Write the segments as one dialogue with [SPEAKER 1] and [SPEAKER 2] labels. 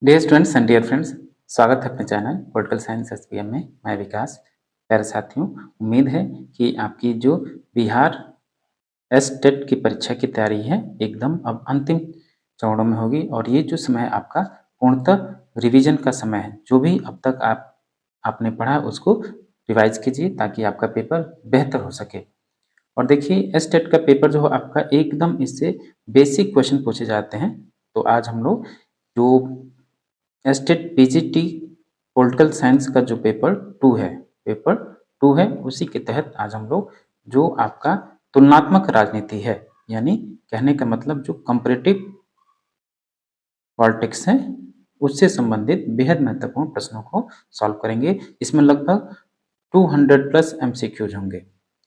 [SPEAKER 1] Dear students and dear friends, स्वागत है अपने चैनल पॉलिटिकल साइंस एसपीएम में। मैं विकास। प्यारे साथियों, उम्मीद है कि आपकी जो बिहार टेट की परीक्षा की तैयारी है एकदम अब अंतिम चरणों में होगी और ये जो समय है आपका पूर्णतः रिवीजन का समय है। जो भी अब तक आपने पढ़ा उसको रिवाइज कीजिए ताकि आपका पेपर बेहतर हो सके। और देखिए टेट का पेपर जो है आपका एकदम इससे बेसिक क्वेश्चन पूछे जाते हैं। तो आज हम लोग जो एस्टेट पीजीटी पॉलिटिकल साइंस का जो पेपर 2 है उसी के तहत आज हम लोग जो आपका तुलनात्मक राजनीति है, यानी कहने का मतलब जो कंपैरेटिव पॉलिटिक्स है, उससे संबंधित बेहद महत्वपूर्ण प्रश्नों को सॉल्व करेंगे। इसमें लगभग 200 प्लस एमसीक्यूज होंगे,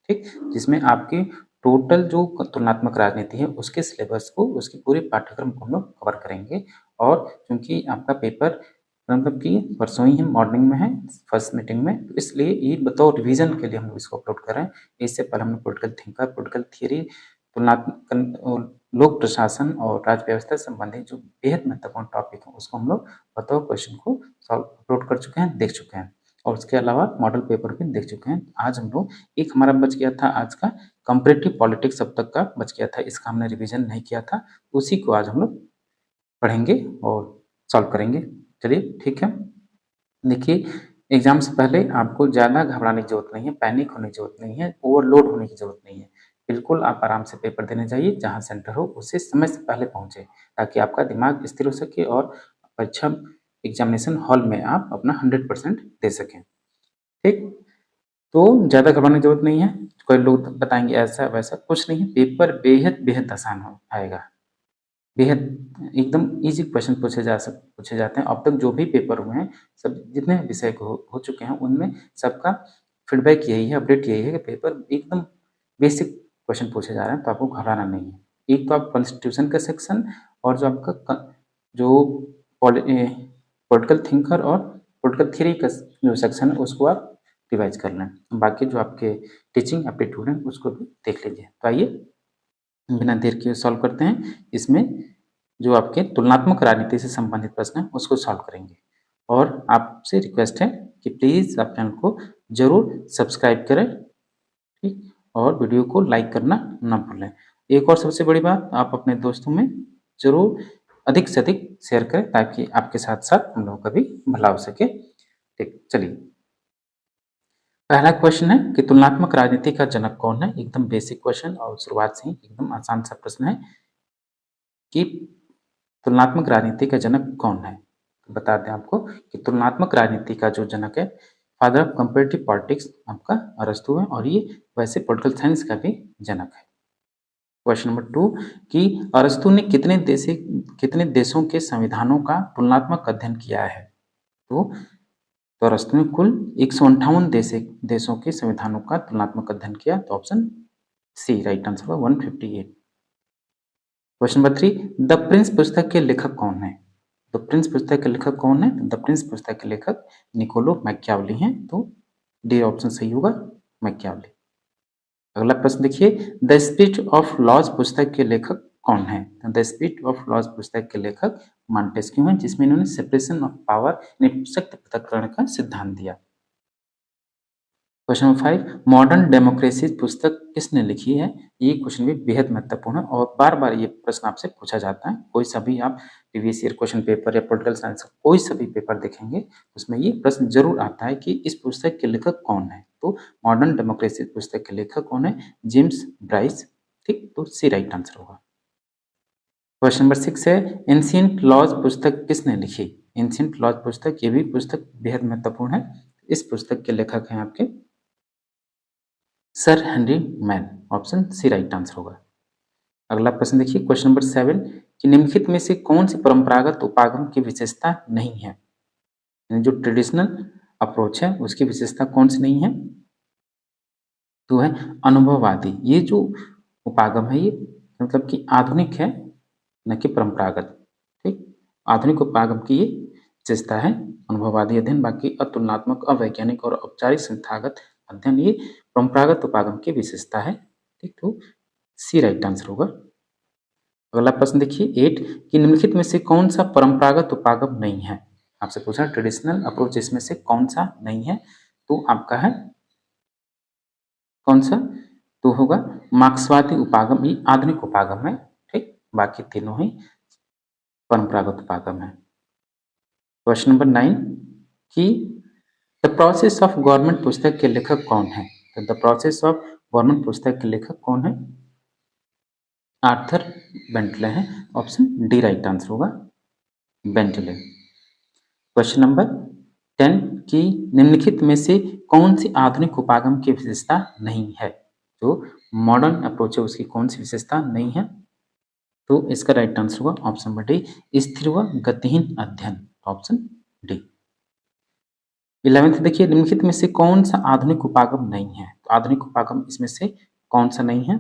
[SPEAKER 1] ठीक, जिसमें आपकी टोटल जो तुलनात्मक राजनीति है उसके सिलेबस को, उसके पूरे पाठ्यक्रम को हम लोग कवर करेंगे। और क्योंकि आपका पेपर मतलब कि परसों ही मॉर्निंग में है, फर्स्ट मीटिंग में, तो इसलिए ये बतौर रिवीजन के लिए हम लोग इसको अपलोड कर रहे हैं। इससे पहले हमने पॉलिटिकल थिंकर, पॉलिटिकल थियरी, तुलनात्मक लोक प्रशासन और राज्य व्यवस्था से संबंधित जो बेहद महत्वपूर्ण टॉपिक है उसको हम लोग बतौर क्वेश्चन को सॉल्व अपलोड कर चुके हैं, देख चुके हैं। और उसके अलावा मॉडल पेपर भी देख चुके हैं। आज हम लोग एक हमारा बच गया था आज का कंपैरेटिव पॉलिटिक्स, अब तक का बच गया था, इसका हमने रिवीजन नहीं किया था, उसी को आज हम लोग पढ़ेंगे और सॉल्व करेंगे। चलिए ठीक है। देखिए, एग्जाम से पहले आपको ज़्यादा घबराने की जरूरत नहीं है, पैनिक होने की जरूरत नहीं है, ओवरलोड होने की जरूरत नहीं है। बिल्कुल आप आराम से पेपर देने जाइए, जहाँ सेंटर हो उससे समय से पहले पहुँचे ताकि आपका दिमाग स्थिर हो सके और परीक्षा एग्जामिनेशन हॉल में आप अपना 100% दे सकें। ठीक, तो ज़्यादा घबराने की जरूरत नहीं है। कोई लोग बताएंगे ऐसा वैसा, कुछ नहीं है। पेपर बेहद बेहद आसान हो आएगा, बेहद एकदम इजी क्वेश्चन पूछे जाते हैं। अब तक जो भी पेपर हुए हैं, सब जितने विषय को हो चुके हैं, उनमें सबका फीडबैक यही है, अपडेट यही है कि पेपर एकदम बेसिक क्वेश्चन पूछे जा रहे हैं, तो आपको घबराना नहीं है। एक तो आप कॉन्स्टिट्यूशन का सेक्शन और जो आपका जो पॉलिटिकल थिंकर और पॉलिटिकल थ्योरी का जो सेक्शन है उसको आप रिवाइज कर लें। बाकी जो आपके टीचिंग एप्टीट्यूड है उसको भी देख लीजिए। तो आइए बिना देर के सॉल्व करते हैं। इसमें जो आपके तुलनात्मक राजनीति से संबंधित प्रश्न है उसको सॉल्व करेंगे। और आपसे रिक्वेस्ट है कि प्लीज़ आप चैनल को जरूर सब्सक्राइब करें, ठीक, और वीडियो को लाइक करना ना भूलें। एक और सबसे बड़ी बात, आप अपने दोस्तों में जरूर अधिक से अधिक शेयर करें ताकि आपके साथ साथ हम लोगों का भी भला हो सके। ठीक, चलिए पहला क्वेश्चन है कि तुलनात्मक राजनीति का जनक कौन है। एकदम बेसिक क्वेश्चन और शुरुआत से ही एकदम आसान सा प्रश्न है कि तुलनात्मक राजनीति का जनक कौन है। तो बता दें आपको कि तुलनात्मक राजनीति का जो जनक है, फादर ऑफ कंपैरेटिव पॉलिटिक्स, आपका अरस्तू है, और ये वैसे पॉलिटिकल साइंस का भी जनक है। क्वेश्चन नंबर 2 कि अरस्तू ने कितने देशों के संविधानों का तुलनात्मक अध्ययन किया है। तो अरस्तू ने कुल 158 देशों के संविधानों का तुलनात्मक अध्ययन किया। तो ऑप्शन सी राइट आंसर होगा 158। क्वेश्चन नंबर 3, द प्रिंस पुस्तक के लेखक कौन है। द प्रिंस पुस्तक के लेखक कौन है। द प्रिंस पुस्तक के लेखक निकोलो मैकियावली हैं। तो डी ऑप्शन सही होगा, मैकियावली। अगला प्रश्न देखिए, द स्पिरिट ऑफ लॉज पुस्तक के लेखक कौन है। द स्पिरिट ऑफ लॉज पुस्तक के लेखक मॉन्टेस्क्यू हैं, जिसमें इन्होंने सेपरेशन ऑफ पावर यानी शक्ति पृथक्करण का सिद्धांत दिया। क्वेश्चन नंबर 5, मॉडर्न डेमोक्रेसी पुस्तक किसने लिखी है। ये क्वेश्चन भी बेहद महत्वपूर्ण है और बार बार ये प्रश्न आपसे पूछा जाता है। कोई सा भी आप प्रीवियस ईयर क्वेश्चन पेपर या पॉलिटिकल साइंस का कोई सा भी पेपर देखेंगे उसमें ये प्रश्न जरूर आता है कि इस पुस्तक के लेखक कौन है। तो मॉडर्न डेमोक्रेसी पुस्तक के लेखक कौन है, जेम्स ब्राइस। ठीक, तो सी राइट आंसर होगा। क्वेश्चन नंबर 6 है, एंशिएंट लॉज पुस्तक किसने लिखी। एंशिएंट लॉज पुस्तक, ये भी पुस्तक बेहद महत्वपूर्ण है। इस पुस्तक के लेखक हैं आपके Sir Henry Maine. Option C right answer होगा। अगला प्रश्न देखिए, क्वेश्चन नंबर 7 कि निम्नलिखित में से कौन सी परंपरागत उपागम की विशेषता नहीं है। यानी जो ट्रेडिशनल अप्रोच है उसकी विशेषता कौन सी नहीं है। तो है अनुभववादी। ये जो उपागम है ये मतलब कि आधुनिक है, न कि परंपरागत। ठीक, आधुनिक उपागम की ये विशेषता है अनुभववादी अध्ययन। बाकी अतुलनात्मक, अवैज्ञानिक और औपचारिक संस्थागत अध्ययन ये परंपरागत उपागम की विशेषता है। ठीक, तो सी राइट आंसर होगा। अगला प्रश्न देखिए 8 कि निम्नलिखित में से कौन सा परंपरागत उपागम नहीं है। आपसे पूछा ट्रेडिशनल अप्रोच इसमें से कौन सा नहीं है, तो आपका है कौन सा, तो होगा मार्क्सवादी उपागम, ये आधुनिक उपागम है। ठीक, बाकी तीनों ही परंपरागत उपागम है। क्वेश्चन नंबर 9 कि द प्रोसेस ऑफ गवर्नमेंट पुस्तक के लेखक कौन है। तो द प्रोसेस ऑफ गवर्नमेंट पुस्तक के लेखक कौन है, आर्थर बेंटले हैं। ऑप्शन डी राइट आंसर होगा, बेंटले। क्वेश्चन नंबर 10 कि निम्नलिखित में से कौन सी आधुनिक उपागम की विशेषता नहीं है। जो मॉडर्न अप्रोच है उसकी कौन सी विशेषता नहीं है, तो इसका राइट आंसर होगा ऑप्शन नंबर डी, स्थिर व गतिहीन अध्ययन। Option D. 11th देखिए निम्नलिखित में से कौन सा आधुनिक उपागम नहीं है। तो आधुनिक उपागम इसमें से कौन सा नहीं है,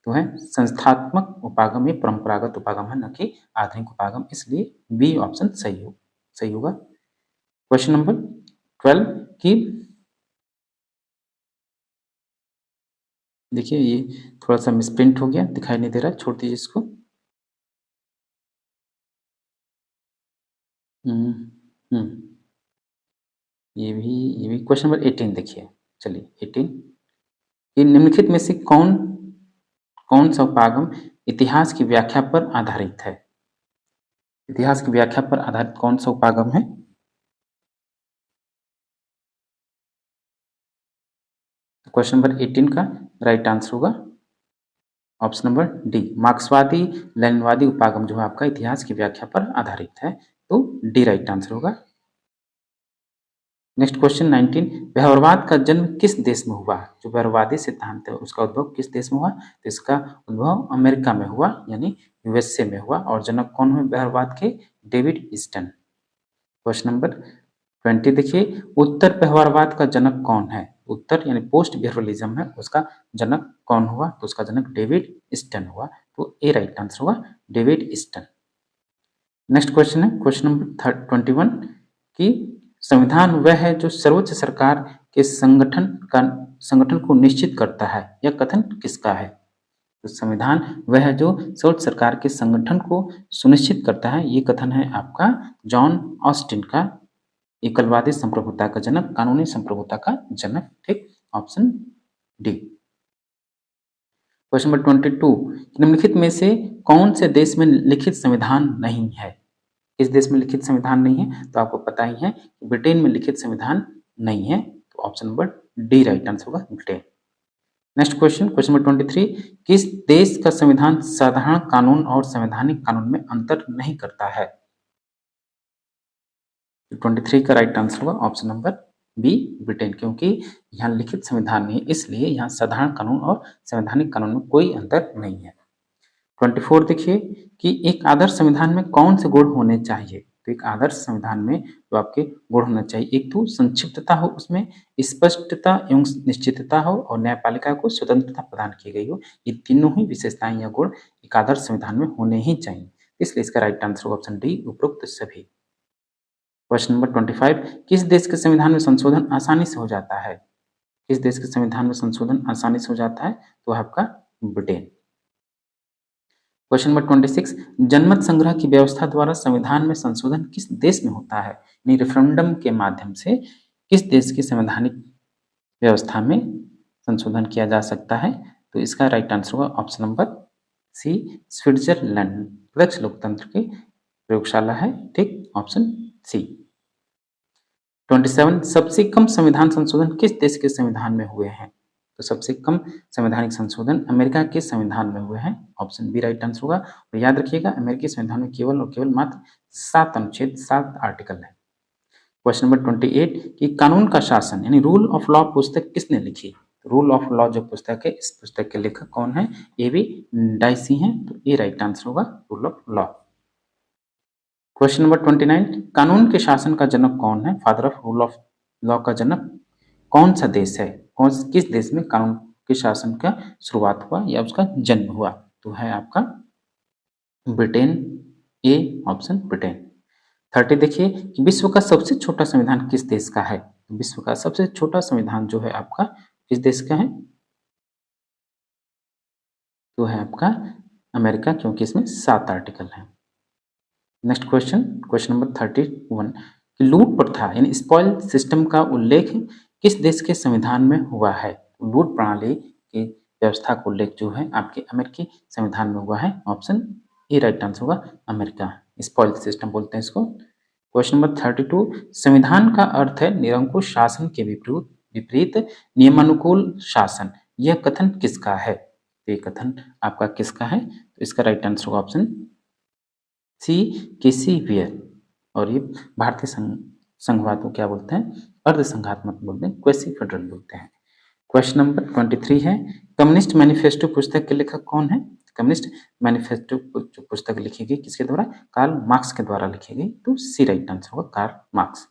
[SPEAKER 1] तो है संस्थात्मक उपागम, ये परंपरागत उपागम है न कि आधुनिक उपागम, इसलिए बी ऑप्शन सही होगा। क्वेश्चन नंबर 12 की देखिए ये थोड़ा सा मिसप्रिंट हो गया, दिखाई नहीं दे रहा, छोड़ दीजिए इसको। हम्म हम्म ये भी क्वेश्चन नंबर 18 देखिए। चलिए 18 कि निम्नलिखित में से कौन कौन सा उपागम इतिहास की व्याख्या पर आधारित है। इतिहास की व्याख्या पर आधारित कौन सा उपागम है, क्वेश्चन नंबर 18 का राइट आंसर होगा ऑप्शन नंबर डी, मार्क्सवादी लेनिनवादी उपागम जो है आपका इतिहास की व्याख्या पर आधारित है, तो डी राइट आंसर होगा। नेक्स्ट क्वेश्चन 19 व्यवहारवाद का जन्म किस देश में हुआ। जो व्यवहारवादी सिद्धांत है उसका उद्भव किस देश में हुआ, तो इसका उद्भव अमेरिका में हुआ, यानी यूएसए में हुआ। और जनक कौन हुए व्यवहारवाद के, डेविड ईस्टन। क्वेश्चन नंबर 20 देखिए उत्तर व्यवहारवाद का जनक कौन है। उत्तर यानी पोस्ट बिहेवियरलिज्म है, उसका जनक कौन हुआ, तो उसका जनक डेविड ईस्टन हुआ, तो ए राइट आंसर हुआ डेविड ईस्टन। नेक्स्ट क्वेश्चन है क्वेश्चन नंबर 21 कि संविधान वह है जो सर्वोच्च सरकार के संगठन को निश्चित करता है। यह कथन किसका है। तो संविधान वह है जो सर्वोच्च सरकार के संगठन को सुनिश्चित करता है, ये कथन है आपका जॉन ऑस्टिन का, एकलवादी संप्रभुता का जनक, कानूनी संप्रभुता का जनक। ठीक, ऑप्शन डी। क्वेश्चन नंबर 22 निम्नलिखित में से कौन से देश में लिखित संविधान नहीं है। किस देश में लिखित संविधान नहीं है, तो आपको पता ही है कि ब्रिटेन में लिखित संविधान नहीं है, तो option number D right answer होगा, Britain. Next question question number 23 किस देश का संविधान साधारण कानून और संवैधानिक कानून में अंतर नहीं करता है। 23 का राइट आंसर होगा ऑप्शन नंबर बी, ब्रिटेन, क्योंकि यहाँ लिखित संविधान नहीं है, इसलिए यहाँ साधारण कानून और संवैधानिक कानून में कोई अंतर नहीं है। 24 देखिए कि एक आदर्श संविधान में कौन से गुण होने चाहिए। तो एक आदर्श संविधान में जो आपके गुण होना चाहिए, एक तो संक्षिप्तता हो, उसमें स्पष्टता एवं निश्चितता हो, और न्यायपालिका को स्वतंत्रता प्रदान की गई हो। ये तीनों ही विशेषताएं या गुण एक आदर्श संविधान में होने ही चाहिए, इसलिए इसका राइट आंसर होगा ऑप्शन डी, उपरोक्त सभी। क्वेश्चन नंबर 25 किस देश के संविधान में संशोधन आसानी से हो जाता है। किस देश के संविधान में संशोधन आसानी से हो जाता है, तो आपका ब्रिटेन। क्वेश्चन नंबर 26 जनमत संग्रह की व्यवस्था द्वारा संविधान में संशोधन किस देश में होता है, यानी रेफरेंडम के माध्यम से किस देश की संवैधानिक व्यवस्था में संशोधन किया जा सकता है, तो इसका राइट आंसर होगा ऑप्शन नंबर सी, स्विट्जरलैंड, प्रत्यक्ष लोकतंत्र की प्रयोगशाला है। ठीक, ऑप्शन सी। 27 सबसे कम संविधान संशोधन किस देश के संविधान में हुए हैं। तो सबसे कम संवैधानिक संशोधन अमेरिका के संविधान में हुए हैं, ऑप्शन बी राइट आंसर होगा। और याद रखिएगा अमेरिकी संविधान में केवल और केवल मात्र 7 अनुच्छेद 7 आर्टिकल है। क्वेश्चन नंबर 28 कि कानून का शासन यानी रूल ऑफ लॉ पुस्तक किसने लिखी। रूल ऑफ लॉ जो पुस्तक है, इस पुस्तक के लेखक कौन है, ए बी डाइसी हैं, तो ए राइट आंसर होगा rule of law. Question number 29 कानून के शासन का जनक कौन है, father of rule of law का जनक कौन सा देश है, किस देश में कानून के शासन का शुरुआत हुआ या उसका जन्म हुआ, तो है आपका ब्रिटेन, ए ऑप्शन ब्रिटेन। 30 देखिए कि विश्व का सबसे छोटा संविधान किस देश का है। विश्व का सबसे छोटा संविधान जो है आपका किस देश का है, तो है आपका अमेरिका, क्योंकि इसमें 7 आर्टिकल हैं। नेक्स्ट क्वेश्चन नंबर 31 कि लूट प्रथा यानी स्पॉइल सिस्टम का उल्लेख किस देश के संविधान में हुआ है? लूट प्रणाली की व्यवस्था का उल्लेख जो है आपके अमेरिकी संविधान में हुआ है। ऑप्शन ए राइट आंसर होगा अमेरिका। स्पॉइल सिस्टम बोलते हैं इसको। क्वेश्चन नंबर 32 संविधान का अर्थ है निरंकुश शासन के विपरीत नियमानुकूल शासन। यह कथन किसका है? तो ये कथन आपका किसका है? तो इसका राइट आंसर होगा ऑप्शन सी केसी वियर। और ये भारतीय संघवाद को क्या बोलते हैं? अर्ध संघात्मक बोलते हैं, क्वेसी फेडरल बोलते हैं। क्वेश्चन नंबर 23 है कम्युनिस्ट मैनिफेस्टो पुस्तक के लेखक कौन है? कम्युनिस्ट मैनिफेस्टो पुस्तक लिखी गई किसके द्वारा? कार्ल मार्क्स के द्वारा लिखी गई। तो सी राइट आंसर होगा कार्ल मार्क्स।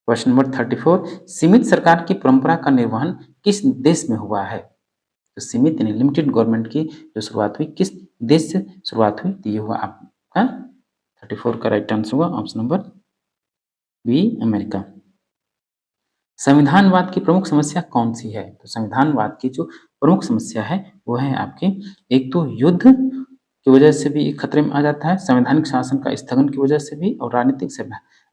[SPEAKER 1] क्वेश्चन नंबर 34 सीमित सरकार की परंपरा का निर्वहन किस देश में हुआ है? तो सीमित यानी लिमिटेड गवर्नमेंट की जो शुरुआत हुई किस देश से शुरुआत हुई? तो ये हुआ आपका 34 का राइट आंसर होगा ऑप्शन नंबर बी अमेरिका। संविधानवाद की प्रमुख समस्या कौन सी है? तो संविधानवाद की जो प्रमुख समस्या है वो है आपकी एक तो युद्ध की वजह से भी खतरे में आ जाता है, संवैधानिक शासन का स्थगन की वजह से भी, और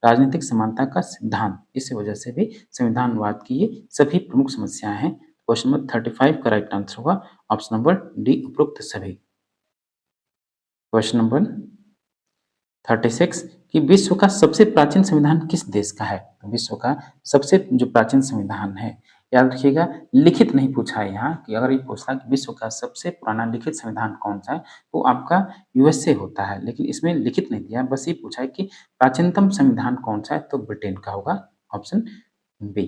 [SPEAKER 1] राजनीतिक समानता का सिद्धांत, इस वजह से भी संविधानवाद की ये सभी प्रमुख समस्याएं हैं। क्वेश्चन नंबर 35 का राइट आंसर होगा ऑप्शन नंबर डी उपरोक्त सभी। क्वेश्चन नंबर 36 कि विश्व का सबसे प्राचीन संविधान किस देश का है? तो विश्व का सबसे जो प्राचीन संविधान है, याद रखिएगा लिखित नहीं पूछा है यहाँ कि अगर ये पूछता कि विश्व का सबसे पुराना लिखित संविधान कौन सा है तो आपका यूएसए होता है, लेकिन इसमें लिखित नहीं दिया, बस ये पूछा है कि प्राचीनतम संविधान कौन सा है, तो ब्रिटेन का होगा ऑप्शन बी।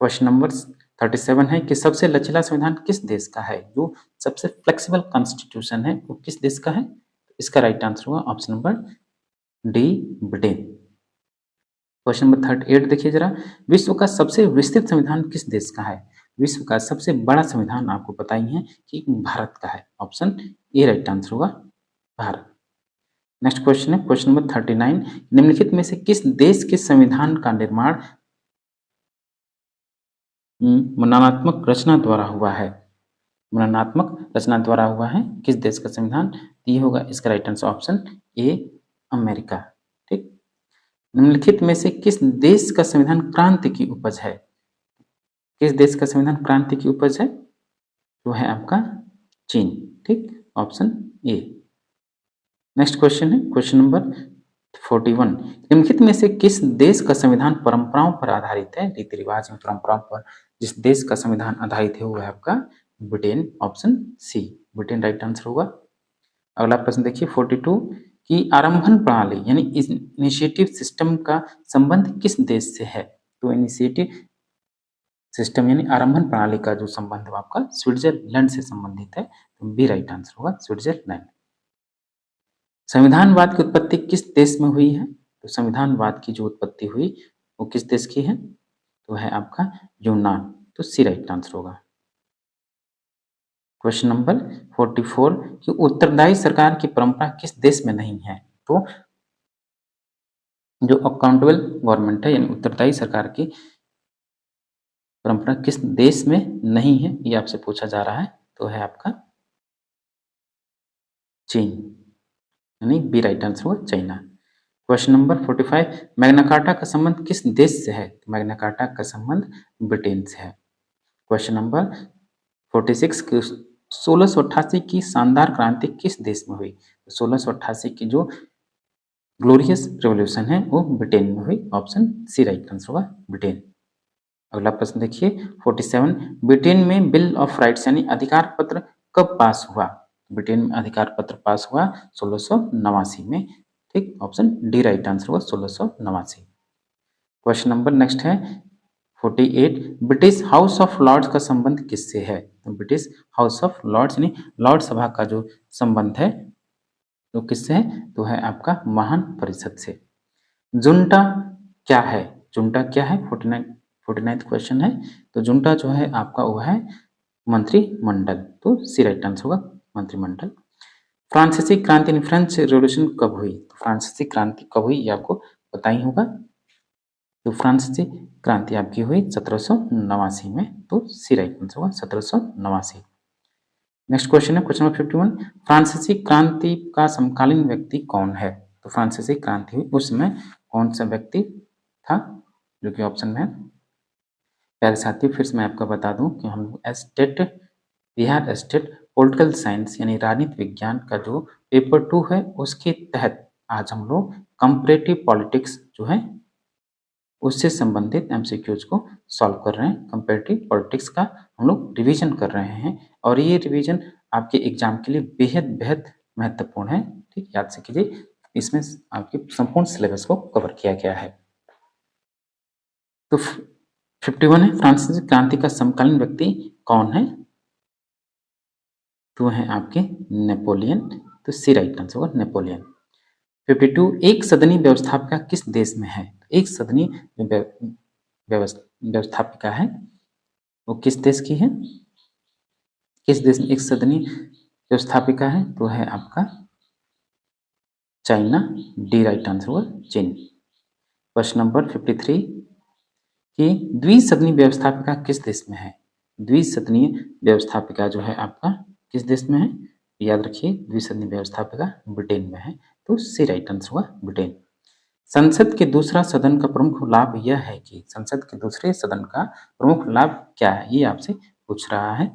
[SPEAKER 1] क्वेश्चन नंबर 37 है कि सबसे लचीला संविधान किस देश का है? जो सबसे फ्लेक्सिबल कॉन्स्टिट्यूशन है वो किस देश का है? इसका राइट आंसर होगा option number D Britain. Question number 38 देखिए जरा, विश्व का सबसे विस्तृत संविधान किस देश का है? विश्व का सबसे बड़ा संविधान आपको पता ही है कि भारत का है। ऑप्शन ए राइट आंसर होगा भारत। नेक्स्ट क्वेश्चन है क्वेश्चन नंबर 39 निम्नलिखित में से किस देश के संविधान का निर्माण मननात्मक रचना द्वारा हुआ है? मननात्मक रचना द्वारा हुआ है किस देश का संविधान? ये होगा इसका right answer option A America. ठीक, निम्नलिखित में से किस देश का संविधान क्रांति की उपज है? किस देश का संविधान क्रांति की उपज है? वो है आपका चीन। ठीक, ऑप्शन ए। नेक्स्ट क्वेश्चन है क्वेश्चन नंबर 41 निम्नलिखित में से किस देश का संविधान परंपराओं पर आधारित है? रीति रिवाज एवं परंपराओं पर जिस देश का संविधान आधारित है वो है आपका Britain. Option C Britain right answer होगा। अगला प्रश्न देखिए 42 कि आरंभन प्रणाली यानी इनिशिएटिव सिस्टम का संबंध किस देश से है? तो इनिशिएटिव सिस्टम यानी आरंभन प्रणाली का जो संबंध है आपका स्विट्जरलैंड से संबंधित है। तो बी राइट आंसर होगा स्विट्जरलैंड। संविधानवाद की उत्पत्ति किस देश में हुई है? तो संविधानवाद की जो उत्पत्ति हुई वो किस देश की है? तो है आपका यूनान। तो सी राइट आंसर होगा। क्वेश्चन नंबर 44 कि उत्तरदायी सरकार की परंपरा किस देश में नहीं है? तो जो अकाउंटेबल गवर्नमेंट है यानी उत्तरदायी सरकार की परंपरा किस देश में नहीं है ये आपसे पूछा जा रहा है। तो है आपका चीन, यानी बी राइट आंसर होगा China. Question number 45 Magna carta का संबंध किस देश से है? मैग्ना कार्टा का संबंध ब्रिटेन से है। क्वेश्चन नंबर 46 की 1688 की शानदार क्रांति किस देश में हुई? 1688 की जो ग्लोरियस रेवोल्यूशन है वो ब्रिटेन में हुई। ऑप्शन सी राइट आंसर होगा ब्रिटेन। अगला प्रश्न देखिए 47 ब्रिटेन में बिल ऑफ राइट्स यानी अधिकार पत्र कब पास हुआ? ब्रिटेन में अधिकार पत्र पास हुआ 1689 में। ठीक, ऑप्शन डी राइट आंसर होगा 1689। क्वेश्चन नंबर नेक्स्ट है 48 ब्रिटिश हाउस ऑफ लॉर्ड्स का संबंध किससे है? तो ब्रिटिश हाउस ऑफ लॉर्ड्स यानी लॉर्ड सभा का जो संबंध है तो किससे है? तो है आपका महान परिषद से। जुंटा क्या है? जुंटा क्या है? 49th क्वेश्चन है। तो जुंटा जो है आपका वो है मंत्रिमंडल। तो सी राइट आंसर होगा मंत्रिमंडल। फ्रांसीसी क्रांति यानी फ्रेंच रेवोल्यूशन कब हुई? तो फ्रांसीसी क्रांति कब हुई ये आपको पता ही होगा। तो फ्रांसीसी क्रांति आपकी हुई 1789 में। तो सी राइट आंसर होगा 1789। नेक्स्ट क्वेश्चन है क्वेश्चन नंबर 51, फ्रांसीसी क्रांति का समकालीन व्यक्ति कौन है? तो फ्रांसीसी क्रांति हुई उस समय कौन सा व्यक्ति था, जो कि ऑप्शन में है। प्यारे साथियों, फिर से मैं आपको बता दूं कि हम state Bihar state political science यानी राजनीति विज्ञान का जो पेपर 2 है उसके तहत आज हम लोग कंपैरेटिव पॉलिटिक्स जो है उससे संबंधित एमसीक्यूज को सॉल्व कर रहे हैं। कंपैरेटिव पॉलिटिक्स का हम लोग रिवीजन कर रहे हैं और ये रिवीजन आपके एग्जाम के लिए बेहद बेहद महत्वपूर्ण है। ठीक, याद से कीजिए, इसमें आपके संपूर्ण सिलेबस को कवर किया गया है। तो 51 है, फ्रांसीसी क्रांति का समकालीन व्यक्ति कौन है? तो है आपके नेपोलियन। तो सी राइट आंसर होगा नेपोलियन। 52, एक सदनी व्यवस्थापिका किस देश में है? एक सदनी व्यवस्थापिका है वो किस देश की है? किस देश में एक सदनी व्यवस्थापिका है? तो है आपका चाइना। डी राइट आंसर होगा चीन। क्वेश्चन नंबर 53 कि द्विसदनी व्यवस्थापिका किस देश में है? द्विसदनीय व्यवस्थापिका जो है आपका किस देश में है? याद रखिए, द्विसदनीय व्यवस्थापिका ब्रिटेन में है। तो सी राइट आंसर होगा ब्रिटेन। संसद के दूसरा सदन का प्रमुख लाभ यह है कि संसद के दूसरे सदन का प्रमुख लाभ क्या है, ये आपसे पूछ रहा है।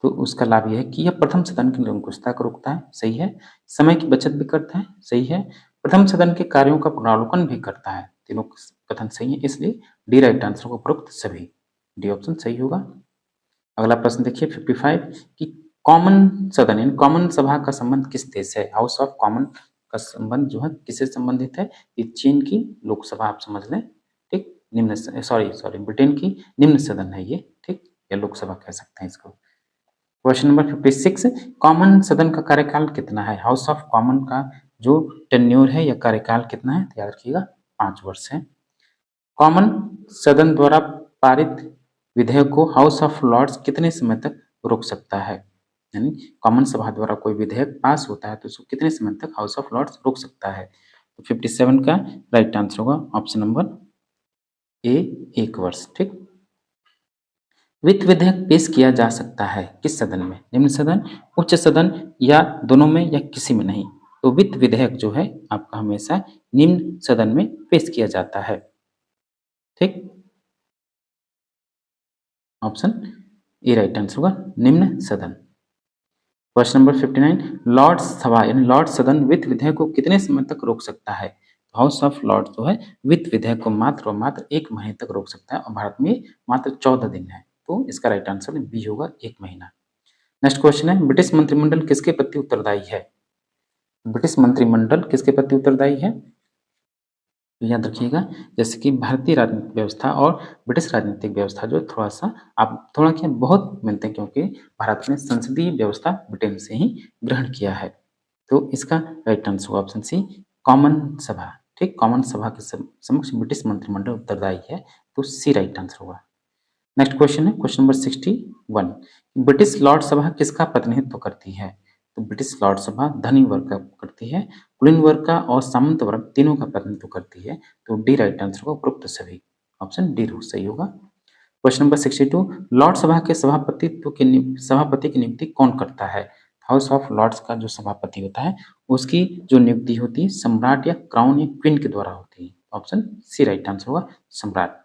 [SPEAKER 1] तो उसका लाभ यह है कि यह प्रथम सदन की निरंकुशता को रोकता है, सही है। समय की बचत भी करता है, सही है। प्रथम सदन के कार्यों का पुनरावलोकन भी करता है, तीनों कथन सही है, इसलिए डी राइट आंसर को उपरोक्त सभी, डी ऑप्शन सही होगा। अगला प्रश्न देखिए 55 कि कॉमन सदन यानी कॉमन सभा का संबंध किस देश से है? हाउस ऑफ कॉमन का संबंध जो है किससे संबंधित है? ये चीन की लोकसभा आप समझ लें। ठीक, निम्न सॉरी ब्रिटेन की निम्न सदन है ये। ठीक, या लोकसभा कह सकते हैं इसको। क्वेश्चन नंबर 56, कॉमन सदन का कार्यकाल कितना है? हाउस ऑफ कॉमन का जो टेन्योर है या कार्यकाल कितना है? तो याद रखिएगा 5 वर्ष है। कॉमन सदन द्वारा पारित विधेयक को हाउस ऑफ लॉर्ड्स कितने समय तक रोक सकता है? यानी कॉमन सभा द्वारा कोई विधेयक पास होता है तो उसको कितने समय तक हाउस ऑफ लॉर्ड्स रोक सकता है? तो 57 का राइट आंसर होगा ऑप्शन नंबर ए, 1 वर्ष। ठीक, वित्त विधेयक पेश किया जा सकता है किस सदन में? निम्न सदन, उच्च सदन या दोनों में या किसी में नहीं? तो वित्त विधेयक जो है आपका हमेशा निम्न सदन में पेश किया जाता है। ठीक, ऑप्शन ए राइट आंसर होगा निम्न सदन। क्वेश्चन नंबर 59, लॉर्ड्स सभा यानी लॉर्ड सदन वित्त विधेयक को कितने समय तक रोक सकता है? हाउस ऑफ लॉर्ड्स जो है वित्त विधेयक को मात्र और मात्र 1 महीने तक रोक सकता है और भारत में मात्र 14 दिन है। तो इसका राइट आंसर बी होगा, 1 महीना। नेक्स्ट क्वेश्चन है, ब्रिटिश मंत्रिमंडल किसके प्रति उत्तरदायी है? ब्रिटिश मंत्रिमंडल किसके प्रति उत्तरदायी है? तो याद रखिएगा, जैसे कि भारतीय राजनीतिक व्यवस्था और ब्रिटिश राजनीतिक व्यवस्था जो थोड़ा सा आप थोड़ा क्या बहुत मिलते हैं, क्योंकि भारत ने संसदीय व्यवस्था ब्रिटेन से ही ग्रहण किया है। तो इसका राइट आंसर होगा ऑप्शन सी, कॉमन सभा। ठीक, कॉमन सभा के समक्ष ब्रिटिश मंत्रिमंडल उत्तरदायी है, तो सी राइट आंसर होगा। नेक्स्ट क्वेश्चन है क्वेश्चन नंबर 61, ब्रिटिश लॉर्ड सभा किसका प्रतिनिधित्व करती है? तो ब्रिटिश लॉर्ड सभा धनी वर्ग का करती है, कुलीन वर्ग का और सामंत वर्ग तीनों का प्रतिनिधित्व करती है। तो डी राइट आंसर होगा उपरोक्त सभी, ऑप्शन डी सही होगा। क्वेश्चन नंबर 62, लॉर्ड सभा के सभापति की नियुक्ति कौन करता है? हाउस ऑफ लॉर्ड्स का जो सभापति होता है उसकी जो नियुक्ति होती है सम्राट या क्राउन या क्वीन के द्वारा होती है। ऑप्शन सी राइट आंसर होगा सम्राट।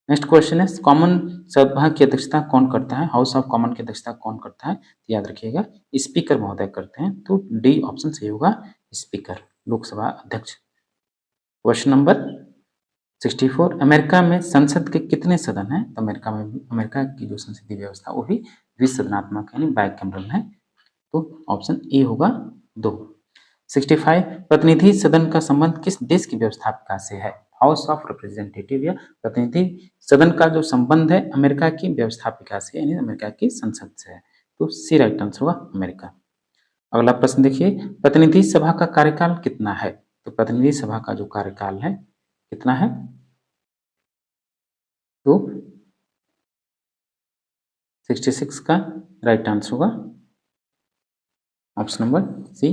[SPEAKER 1] नेक्स्ट क्वेश्चन है, कॉमन सभा की अध्यक्षता कौन करता है? हाउस ऑफ कॉमन की अध्यक्षता कौन करता है? तो याद रखिएगा स्पीकर महोदय करते हैं। तो डी ऑप्शन सही होगा, स्पीकर, लोकसभा अध्यक्ष। क्वेश्चन नंबर 64, अमेरिका में संसद के कितने सदन हैं? तो अमेरिका की जो संसदीय व्यवस्था वो भी द्विसदनात्मक यानी बाइकैमरल है। तो ऑप्शन ए होगा 2। 65, प्रतिनिधि सदन का संबंध किस देश की व्यवस्थापिका से है? हाउस ऑफ रिप्रेजेंटेटिव या प्रतिनिधि सदन का जो संबंध है अमेरिका की व्यवस्थापिका से यानी अमेरिका की संसद से है। तो सी राइट आंसर होगा अमेरिका। अगला प्रश्न देखिए, प्रतिनिधि सभा का कार्यकाल कितना है? तो प्रतिनिधि सभा का जो कार्यकाल है कितना है? तो 66 का राइट आंसर होगा ऑप्शन नंबर सी।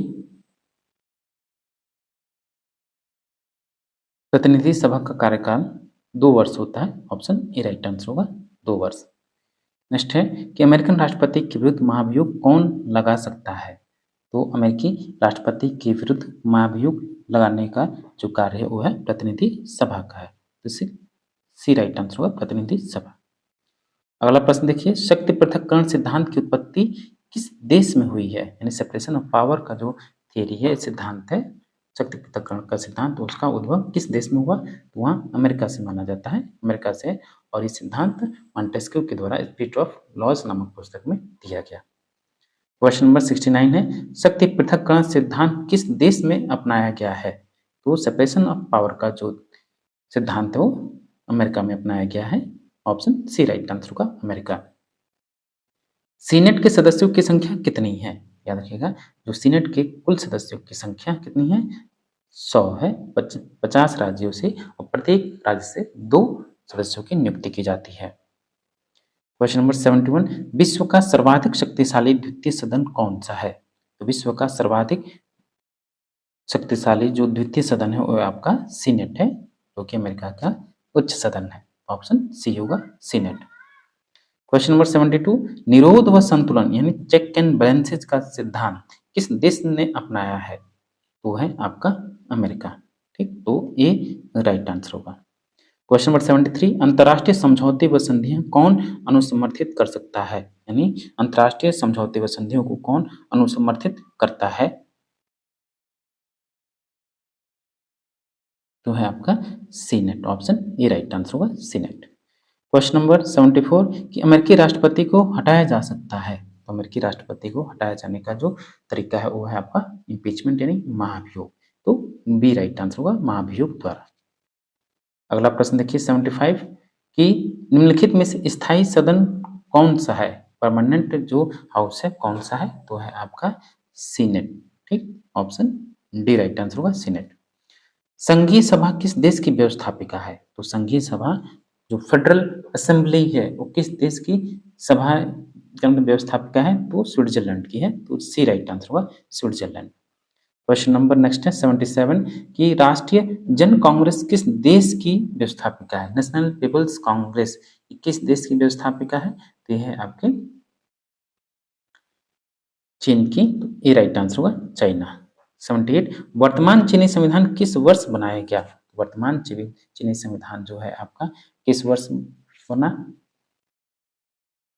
[SPEAKER 1] प्रतिनिधि सभा का कार्यकाल 2 वर्ष होता है, ऑप्शन ए राइट आंसर होगा 2 वर्ष। नेक्स्ट है कि अमेरिकन राष्ट्रपति के विरुद्ध महाभियोग कौन लगा सकता है? तो अमेरिकी राष्ट्रपति के विरुद्ध महाभियोग लगाने का जो कार्य है वो है प्रतिनिधि सभा का है। तो सी राइट आंसर होगा, प्रतिनिधि सभा। अगला प्रश्न देखिए, शक्ति पृथक्करण सिद्धांत की उत्पत्ति किस देश में हुई है? यानी सेपरेशन ऑफ पावर का जो थियरी है, सिद्धांत है, शक्ति पृथक्करण का सिद्धांत, उसका उद्भव किस देश में हुआ? तो वहाँ अमेरिका से माना जाता है, अमेरिका से। और ये सिद्धांत मॉन्टेस्क्यू के द्वारा स्पिरिट ऑफ लॉज नामक पुस्तक में दिया गया। क्वेश्चन नंबर 69 है, शक्ति पृथक्करण सिद्धांत किस देश में अपनाया गया है? तो सेपरेशन ऑफ पावर का जो सिद्धांत है वो अमेरिका में अपनाया गया है। ऑप्शन सी राइट आंसर होगा, अमेरिका। सीनेट के सदस्यों की संख्या कितनी है? याद रखिएगा, जो सीनेट के कुल सदस्यों की संख्या कितनी है? 100 है। 50 राज्यों से और प्रत्येक राज्य से 2 सदस्यों की नियुक्ति की जाती है। क्वेश्चन नंबर 71, विश्व का सर्वाधिक शक्तिशाली द्वितीय सदन कौन सा है? तो विश्व का सर्वाधिक शक्तिशाली जो द्वितीय सदन है वो आपका सीनेट है, जो कि अमेरिका का उच्च सदन है। ऑप्शन सी होगा, सीनेट। क्वेश्चन नंबर 72, निरोध व संतुलन यानी चेक एंड बैलेंसेज का सिद्धांत किस देश ने अपनाया है? तो है आपका अमेरिका। ठीक, तो ए राइट आंसर होगा। क्वेश्चन नंबर 73, अंतर्राष्ट्रीय समझौते व संधियां कौन अनुसमर्थित कर सकता है? यानी अंतर्राष्ट्रीय समझौते व संधियों को कौन अनुसमर्थित करता है? तो है आपका senate. Option A right answer होगा, सीनेट। क्वेश्चन नंबर 74, कि अमेरिकी राष्ट्रपति को हटाया जा सकता है? तो अमेरिकी राष्ट्रपति को हटाया जाने का जो तरीका है वो है आपका इम्पीचमेंट यानी महाभियोग। तो बी राइट आंसर होगा, महाभियोग द्वारा। अगला प्रश्न देखिए 75, कि निम्नलिखित में से स्थायी सदन कौन सा है? परमानेंट जो हाउस है कौन सा है? तो है आपका सीनेट। ठीक, ऑप्शन डी राइट आंसर होगा, सीनेट। संघीय सभा किस देश की व्यवस्थापिका है? तो संघीय सभा जो फेडरल असेंबली है वो किस देश की सभा व्यवस्थापिका है? तो स्विट्जरलैंड की है। तो सी राइट आंसर होगा, स्विट्जरलैंड। क्वेश्चन नंबर नेक्स्ट है 77, कि राष्ट्रीय जन कांग्रेस किस देश की व्यवस्थापिका है? नेशनल पीपल्स कांग्रेस किस देश की व्यवस्थापिका है? तो यह है आपके चीन की। तो ए राइट आंसर होगा, चाइना। 78, वर्तमान चीनी संविधान किस वर्ष बनाया गया? वर्तमान चीनी संविधान जो है आपका किस वर्ष बना?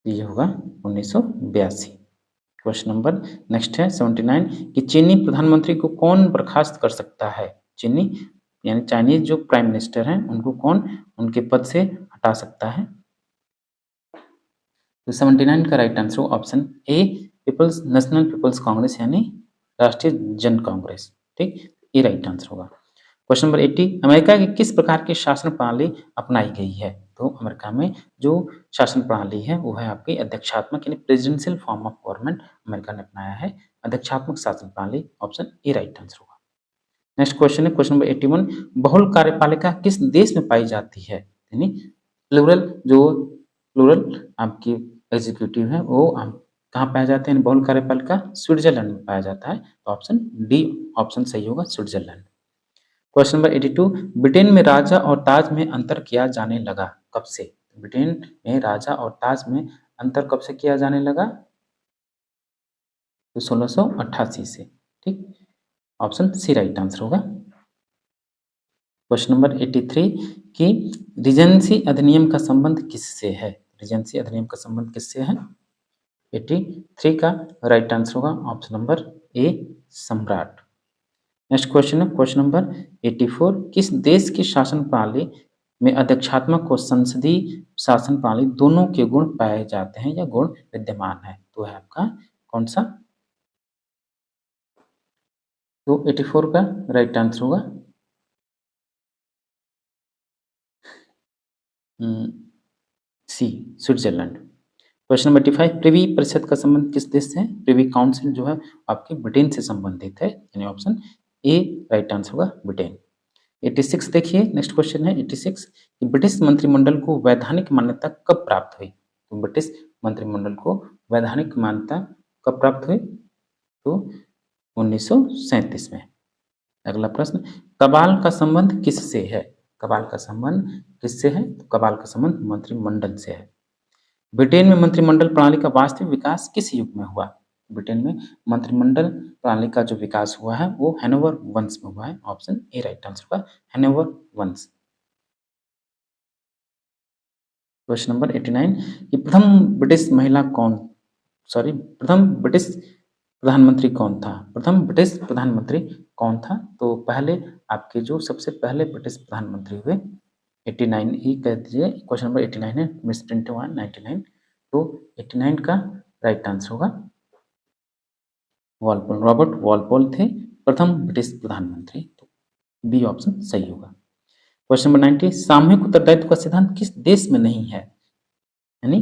[SPEAKER 1] ये होगा 1982। क्वेश्चन नंबर नेक्स्ट है 79, कि चीनी प्रधानमंत्री को कौन बर्खास्त कर सकता है? चीनी यानी चाइनीज जो प्राइम मिनिस्टर हैं उनको कौन उनके पद से हटा सकता है? तो 79 का right answer option A, people's national people's congress यानी राष्ट्रीय जन कांग्रेस। ठीक, ये राइट आंसर होगा। क्वेश्चन नंबर 80, अमेरिका की किस प्रकार की शासन प्रणाली अपनाई गई है? तो अमेरिका में जो शासन प्रणाली है वो है आपकी अध्यक्षात्मक यानी presidential form of government America ने अपनाया है, अध्यक्षात्मक शासन प्रणाली। ऑप्शन ए राइट आंसर होगा। नेक्स्ट क्वेश्चन है क्वेश्चन नंबर 81, बहुल कार्यपालिका किस देश में पाई जाती है? यानी प्लूरल आपकी एग्जीक्यूटिव है वो कहाँ पाया जाते हैं? बहुल कार्यपालिका स्विट्जरलैंड में पाया जाता है। तो ऑप्शन डी ऑप्शन सही होगा, स्विट्जरलैंड। क्वेश्चन नंबर 82, ब्रिटेन में राजा और ताज में अंतर किया जाने लगा कब से? ब्रिटेन में राजा और ताज में अंतर कब से किया जाने लगा? तो 1688 से। ठीक, ऑप्शन सी राइट आंसर होगा। क्वेश्चन नंबर 83, कि रीजेंसी अधिनियम का संबंध किससे है? रीजेंसी अधिनियम का संबंध किससे है? 83 का राइट आंसर होगा ऑप्शन नंबर ए, सम्राट। नेक्स्ट क्वेश्चन है क्वेश्चन नंबर 84, किस देश की शासन प्रणाली में अध्यक्षात्मक और संसदीय शासन प्रणाली दोनों के गुण पाए जाते हैं या गुण विद्यमान है? तो है आपका कौन सा? तो 84 का राइट आंसर होगा सी, स्विट्जरलैंड। क्वेश्चन नंबर 85, प्रिवी परिषद का संबंध किस देश से है? प्रिवी काउंसिल जो है आपके ब्रिटेन से संबंधित है, यानी ऑप्शन ए राइट आंसर होगा, ब्रिटेन। 86 देखिए, नेक्स्ट क्वेश्चन है 86, कि ब्रिटिश मंत्रिमंडल को वैधानिक मान्यता कब प्राप्त हुई? तो ब्रिटिश मंत्रिमंडल को वैधानिक मान्यता कब प्राप्त हुई? तो 1937 में। अगला प्रश्न, कबाल का संबंध किससे है? कबाल का संबंध किससे है? तो कबाल का संबंध मंत्रिमंडल से है। ब्रिटेन में मंत्रिमंडल प्रणाली का वास्तविक विकास किस युग में हुआ? ब्रिटेन में मंत्रिमंडल प्रणाली का जो विकास हुआ है वो हैनोवर वंश में हुआ है। ऑप्शन ए राइट आंसर होगा, हैनोवर वंश। क्वेश्चन नंबर 89 कि प्रथम ब्रिटिश प्रधानमंत्री कौन था? प्रथम ब्रिटिश प्रधानमंत्री कौन था? तो पहले आपके जो सबसे पहले ब्रिटिश प्रधानमंत्री हुए 89 ही कह दीजिए, क्वेश्चन नंबर 89 है, मिस प्रिंट हुआ 99, तो 89 का राइट आंसर होगा वॉलपोल, रॉबर्ट वॉलपोल थे प्रथम ब्रिटिश प्रधानमंत्री, तो बी ऑप्शन सही होगा। क्वेश्चन नंबर 90 सामूहिक उत्तरदायित्व का सिद्धांत किस देश में नहीं है? यानी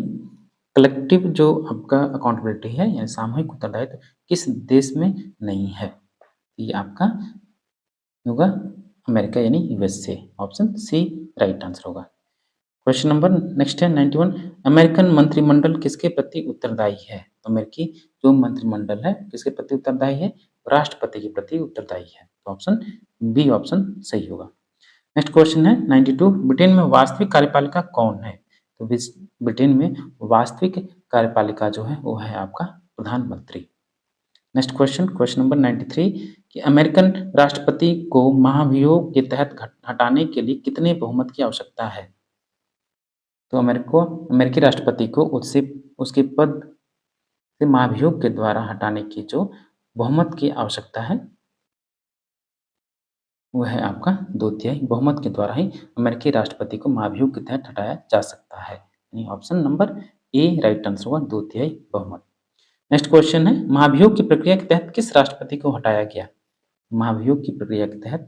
[SPEAKER 1] कलेक्टिव जो आपका अकाउंटेबिलिटी है यानी सामूहिक उत्तरदायित्व किस देश में नहीं है? ये आपका होगा अमेरिका यानी USA, option C right answer होगा। क्वेश्चन नंबर नेक्स्ट है 91 अमेरिकन मंत्रिमंडल किसके प्रति उत्तरदायी है? तो अमेरिकी जो मंत्रिमंडल है किसके प्रति उत्तरदायी है? राष्ट्रपति के प्रति उत्तरदायी है, तो ऑप्शन बी ऑप्शन सही होगा। नेक्स्ट क्वेश्चन है 92 ब्रिटेन में वास्तविक कार्यपालिका कौन है? तो ब्रिटेन में वास्तविक कार्यपालिका जो है वो है आपका प्रधानमंत्री। नेक्स्ट क्वेश्चन नंबर 93 कि अमेरिकन राष्ट्रपति को महाभियोग के तहत हटाने के लिए कितने बहुमत की आवश्यकता है? तो अमेरिकी राष्ट्रपति को उसके पद से महाभियोग के द्वारा हटाने की जो बहुमत की आवश्यकता है वह है आपका 2/3 बहुमत के द्वारा ही अमेरिकी राष्ट्रपति को महाभियोग के तहत हटाया जा सकता है, यानी option number A right answer होगा 2/3 बहुमत। नेक्स्ट क्वेश्चन है महाभियोग की प्रक्रिया के तहत किस राष्ट्रपति को हटाया गया? महाभियोग की प्रक्रिया के तहत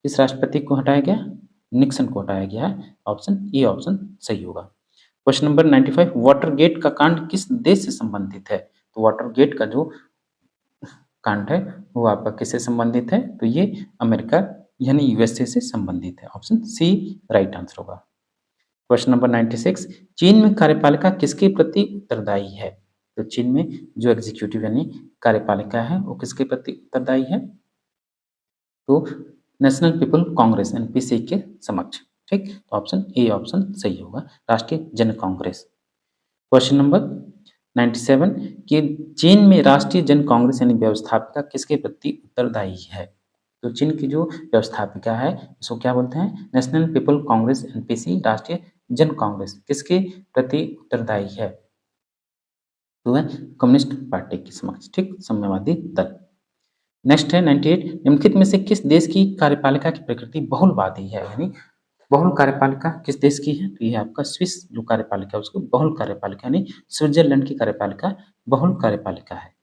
[SPEAKER 1] किस राष्ट्रपति को हटाया गया? निक्सन को हटाया गया है, ऑप्शन ए ऑप्शन सही होगा। क्वेश्चन नंबर 95 वाटरगेट का कांड किस देश से संबंधित है? तो वाटरगेट का जो कांड है वो आपका किससे संबंधित है? तो ये अमेरिका यानी यूएसए से संबंधित है, ऑप्शन सी राइट आंसर होगा। क्वेश्चन नंबर 96 चीन में कार्यपालिका किसके प्रति उत्तरदायी है? तो चीन में जो एग्जीक्यूटिव यानी कार्यपालिका है वो किसके प्रति उत्तरदायी है? तो नेशनल पीपल कांग्रेस एनपीसी के समक्ष, ठीक, तो ऑप्शन ए ऑप्शन सही होगा, राष्ट्रीय जन कांग्रेस। क्वेश्चन नंबर 97 कि चीन में राष्ट्रीय जन कांग्रेस यानी व्यवस्थापिका किसके प्रति उत्तरदायी है? तो चीन की जो व्यवस्थापिका है उसको क्या बोलते हैं? नेशनल पीपल कांग्रेस एनपीसी, राष्ट्रीय जन कांग्रेस किसके प्रति उत्तरदायी है? तो है कम्युनिस्ट पार्टी के समक्ष, ठीक, साम्यवादी दल। नेक्स्ट है 98 निम्नलिखित में से किस देश की कार्यपालिका की प्रकृति बहुलवादी है? यानी बहुल कार्यपालिका किस देश की है? तो ये आपका स्विस जो कार्यपालिका है उसको बहुल कार्यपालिका यानी स्विट्जरलैंड की कार्यपालिका बहुल कार्यपालिका है।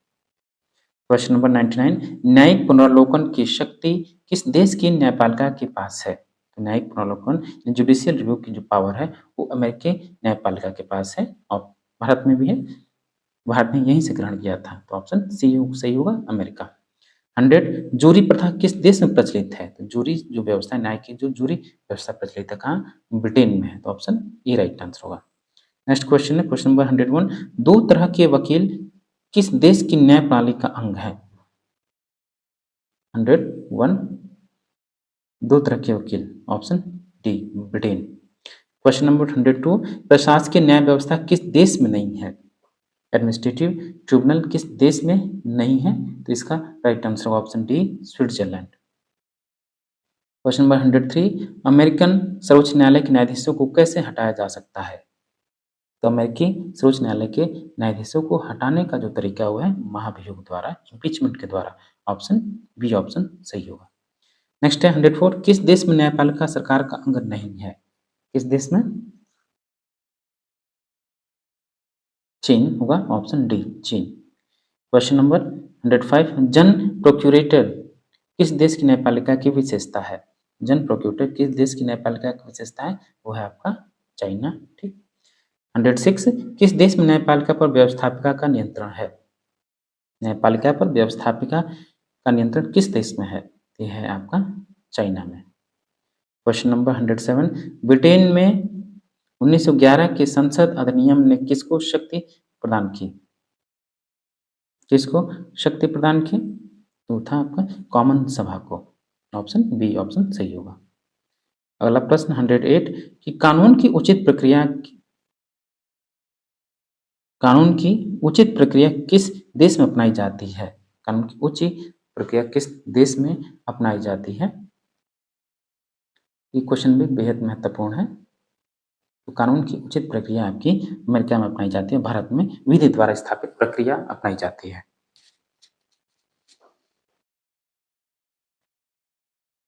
[SPEAKER 1] क्वेश्चन नंबर 99 न्यायिक पुनरावलोकन की शक्ति किस देश की न्यायपालिका के पास है? तो न्यायिक पुनरावलोकन जुडिशियल रिव्यू की जो पावर है वो अमेरिकी न्यायपालिका के पास है और भारत में भी है, भारत ने यहीं से ग्रहण किया था, तो ऑप्शन सी सही होगा अमेरिका। 100 जूरी प्रथा किस देश में प्रचलित है? तो जूरी जो व्यवस्था न्याय की जो जूरी व्यवस्था प्रचलित है कहाँ? ब्रिटेन में है, तो ऑप्शन ए राइट आंसर होगा। नेक्स्ट क्वेश्चन है क्वेश्चन नंबर 101 दो तरह के वकील किस देश की न्याय प्रणाली का अंग है? 101 दो तरह के वकील, option D Britain. Question number 102 प्रशासकीय न्याय व्यवस्था किस देश में नहीं है? एडमिनिस्ट्रेटिव ट्रिब्यूनल किस देश में नहीं है? तो इसका राइट आंसर होगा option D Switzerland. Question number 103 American सर्वोच्च न्यायालय के न्यायाधीशों को कैसे हटाया जा सकता है? तो अमेरिकी सर्वोच्च न्यायालय के न्यायाधीशों को हटाने का जो तरीका हुआ है महाभियोग द्वारा, इम्पीचमेंट के द्वारा, ऑप्शन बी ऑप्शन सही होगा। नेक्स्ट है 104 किस देश में न्यायपालिका सरकार का अंग नहीं है? किस देश में? चीन होगा, ऑप्शन डी चीन। क्वेश्चन नंबर 105 जन प्रोक्यूरेटर किस देश की न्यायपालिका की विशेषता है? जन प्रोक्यूरेटर किस देश की न्यायपालिका की विशेषता है? वो है आपका चाइना, ठीक। 106 किस देश में न्यायपालिका पर व्यवस्थापिका का नियंत्रण है? न्यायपालिका पर व्यवस्थापिका का नियंत्रण किस देश में है? ये है आपका चाइना में। क्वेश्चन नंबर 107 ब्रिटेन में 1911 के संसद अधिनियम ने किसको शक्ति प्रदान की? किसको शक्ति प्रदान की? तो था आपका कॉमन सभा को, ऑप्शन बी ऑप्शन सही होगा। अगला प्रश्न 108 कि कानून की उचित प्रक्रिया कानून की उचित प्रक्रिया किस देश में अपनाई जाती है? कानून की उचित प्रक्रिया किस देश में अपनाई जाती है? ये क्वेश्चन भी बेहद महत्वपूर्ण है। तो कानून की उचित प्रक्रिया आपकी अमेरिका में अपनाई जाती है, भारत में विधि द्वारा स्थापित प्रक्रिया अपनाई जाती है।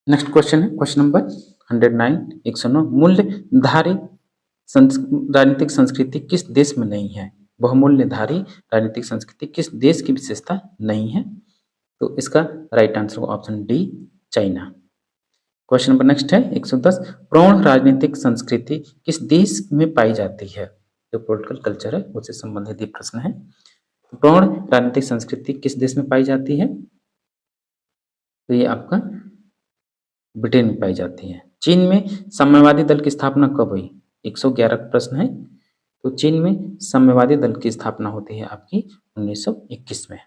[SPEAKER 1] नेक्स्ट क्वेश्चन है क्वेश्चन नंबर 109 109 मूल्यधारी राजनीतिक संस्कृति किस देश में नहीं है? बहुमूल्यधारी राजनीतिक संस्कृति किस देश की विशेषता नहीं है? तो इसका राइट आंसर होगा option D, China. Question number next है 110 प्रौढ़ राजनीतिक संस्कृति किस देश में पाई जाती है? जो पॉलिटिकल कल्चर है उससे संबंधित ये प्रश्न है। प्रौढ़ राजनीतिक संस्कृति किस देश में पाई जाती है? तो ये आपका ब्रिटेन में पाई जाती है। चीन में साम्यवादी दल की स्थापना कब हुई? 111 प्रश्न है। तो चीन में साम्यवादी दल की स्थापना होती है आपकी 1921 में।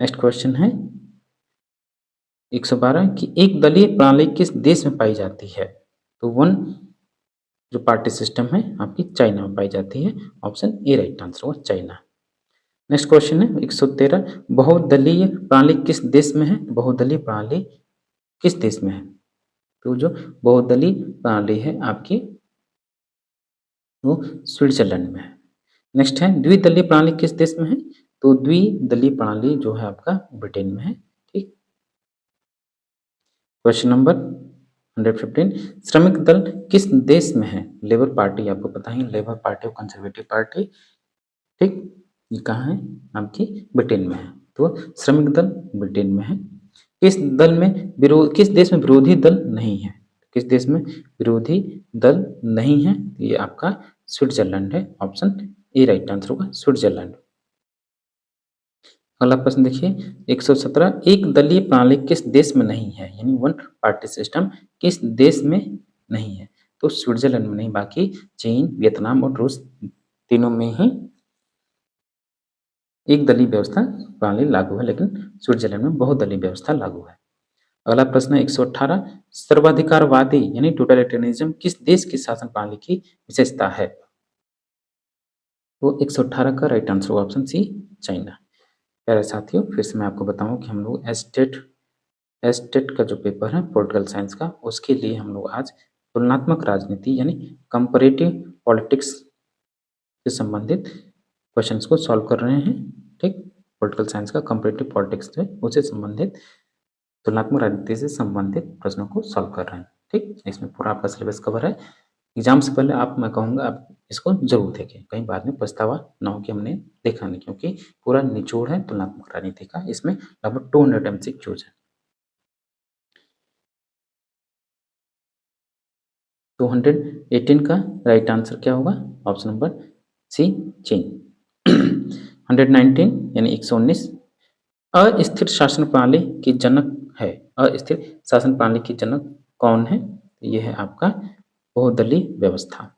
[SPEAKER 1] नेक्स्ट क्वेश्चन है 112 कि एक दलीय प्रणाली किस देश में पाई जाती है? तो वन जो पार्टी सिस्टम है आपकी चाइना में पाई जाती है। ऑप्शन ए राइट आंसर होगा, चाइना। नेक्स्ट क्वेश्चन है 113 बहुदलीय प्रणाली किस देश में है? बहुदलीय प्रणाली किस देश में है? तो जो बहुदलीय प्रणाली है आपकी वो स्विट्जरलैंड में है। नेक्स्ट है द्विदलीय प्रणाली किस देश में है? तो द्विदलीय प्रणाली जो है आपका ब्रिटेन में है। ठीक। क्वेश्चन नंबर 115 श्रमिक दल किस देश में है? लेबर पार्टी आपको पता है, लेबर पार्टी और कंजर्वेटिव पार्टी। ठीक, ये कहाँ है? आपकी ब्रिटेन में है। तो श्रमिक दल ब्रिटेन में है। किस देश में विरोधी दल नहीं है? किस देश में विरोधी दल नहीं है? ये आपका स्विट्जरलैंड है। ऑप्शन ए राइट आंसर होगा, स्विट्जरलैंड। अगला प्रश्न देखिए 117 एक दलीय प्रणाली किस देश में नहीं है? यानी वन पार्टी सिस्टम किस देश में नहीं है? तो स्विट्जरलैंड में नहीं, बाकी चीन, वियतनाम और रूस तीनों में ही एक दलीय व्यवस्था प्रणाली लागू है, लेकिन स्विट्जरलैंड में बहुदलीय व्यवस्था लागू है। अगला प्रश्न है 118 सर्वाधिकारवादी यानी टोटलिटेरियनिज्म किस देश की शासन प्रणाली की विशेषता है? तो 118 का राइट आंसर होगा ऑप्शन सी, चाइना। प्यारे साथियों, फिर से मैं आपको बताऊं कि हम लोग एस्टेट का जो पेपर है पॉलिटिकल साइंस का, उसके लिए हम लोग आज तुलनात्मक राजनीति यानी कंपैरेटिव पॉलिटिक्स से संबंधित क्वेश्चंस को सॉल्व कर रहे हैं। ठीक, पॉलिटिकल साइंस का कंपैरेटिव पॉलिटिक्स है उससे संबंधित तुलनात्मक राजनीति से संबंधित प्रश्नों को सॉल्व कर रहे हैं। ठीक, इसमें पूरा आपका सिलेबस कवर है। एग्जाम से पहले मैं कहूँगा आप इसको जरूर देखें, कहीं बाद में पछतावा ना हो कि हमने देखा नहीं, क्योंकि पूरा निचोड़ है तुलनात्मक राजनीति का। इसमें लगभग 200 MCQs है। 218 का राइट आंसर क्या होगा? ऑप्शन नंबर सी, चीन। 119 यानी 119 अस्थिर शासन प्रणाली की जनक है। अस्थिर शासन प्रणाली की जनक कौन है? यह है आपका बहुदलीय व्यवस्था।